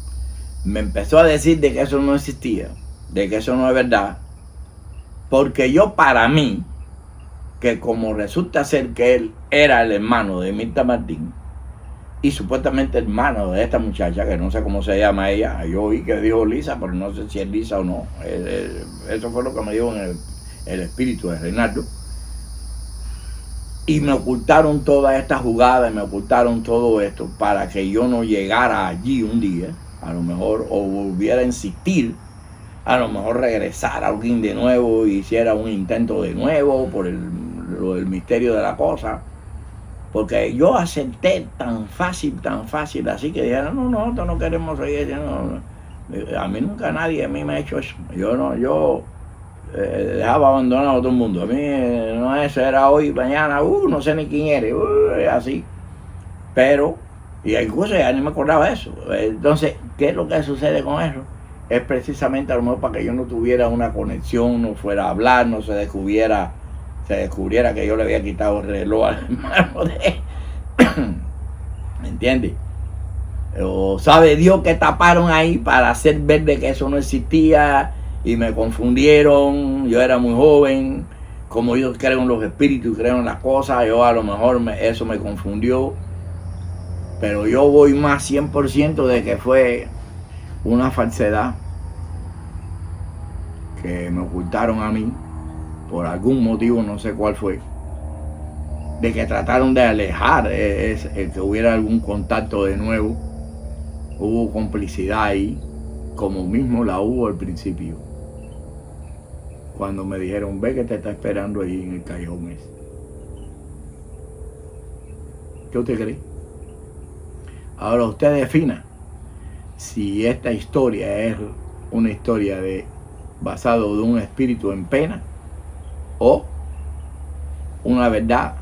me empezó a decir de que eso no existía, de que eso no es verdad, porque yo, para mí, que como resulta ser que él era el hermano de Mirta Martín y supuestamente hermano de esta muchacha, que no sé cómo se llama ella, yo oí que dijo Lisa, pero no sé si es Lisa o no, eso fue lo que me dijo en el espíritu de Reinaldo. Y me ocultaron toda esta jugada, me ocultaron todo esto para que yo no llegara allí un día, a lo mejor, o volviera a insistir, a lo mejor regresara alguien de nuevo y hiciera un intento de nuevo por lo del misterio de la cosa. Porque yo acepté tan fácil, así que dijeron, no, nosotros no queremos seguir. No. A mí nunca nadie a mí me ha hecho eso. Yo dejaba abandonado a todo el mundo. A mí no, eso era hoy, mañana, no sé ni quién eres, así. Pero, y incluso ya ni me acordaba de eso. Entonces, ¿qué es lo que sucede con eso? Es precisamente a lo mejor para que yo no tuviera una conexión, no fuera a hablar, no se descubriera que yo le había quitado el reloj al hermano de él. ¿Me entiendes? O sabe Dios que taparon ahí para hacer ver de que eso no existía y me confundieron. Yo era muy joven, como yo creo en los espíritus, creo en las cosas, yo a lo mejor eso me confundió, pero yo voy más 100% de que fue una falsedad que me ocultaron a mí por algún motivo, no sé cuál fue, de que trataron de alejar el que hubiera algún contacto de nuevo. Hubo complicidad ahí, como mismo la hubo al principio, cuando me dijeron, ve que te está esperando ahí en el callejón ese. ¿Qué usted cree? Ahora usted defina si esta historia es una historia basado de un espíritu en pena o una verdad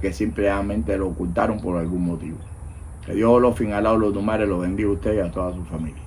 que simplemente lo ocultaron por algún motivo. Que Dios los finalados, los tumares, los bendiga a usted y a toda su familia.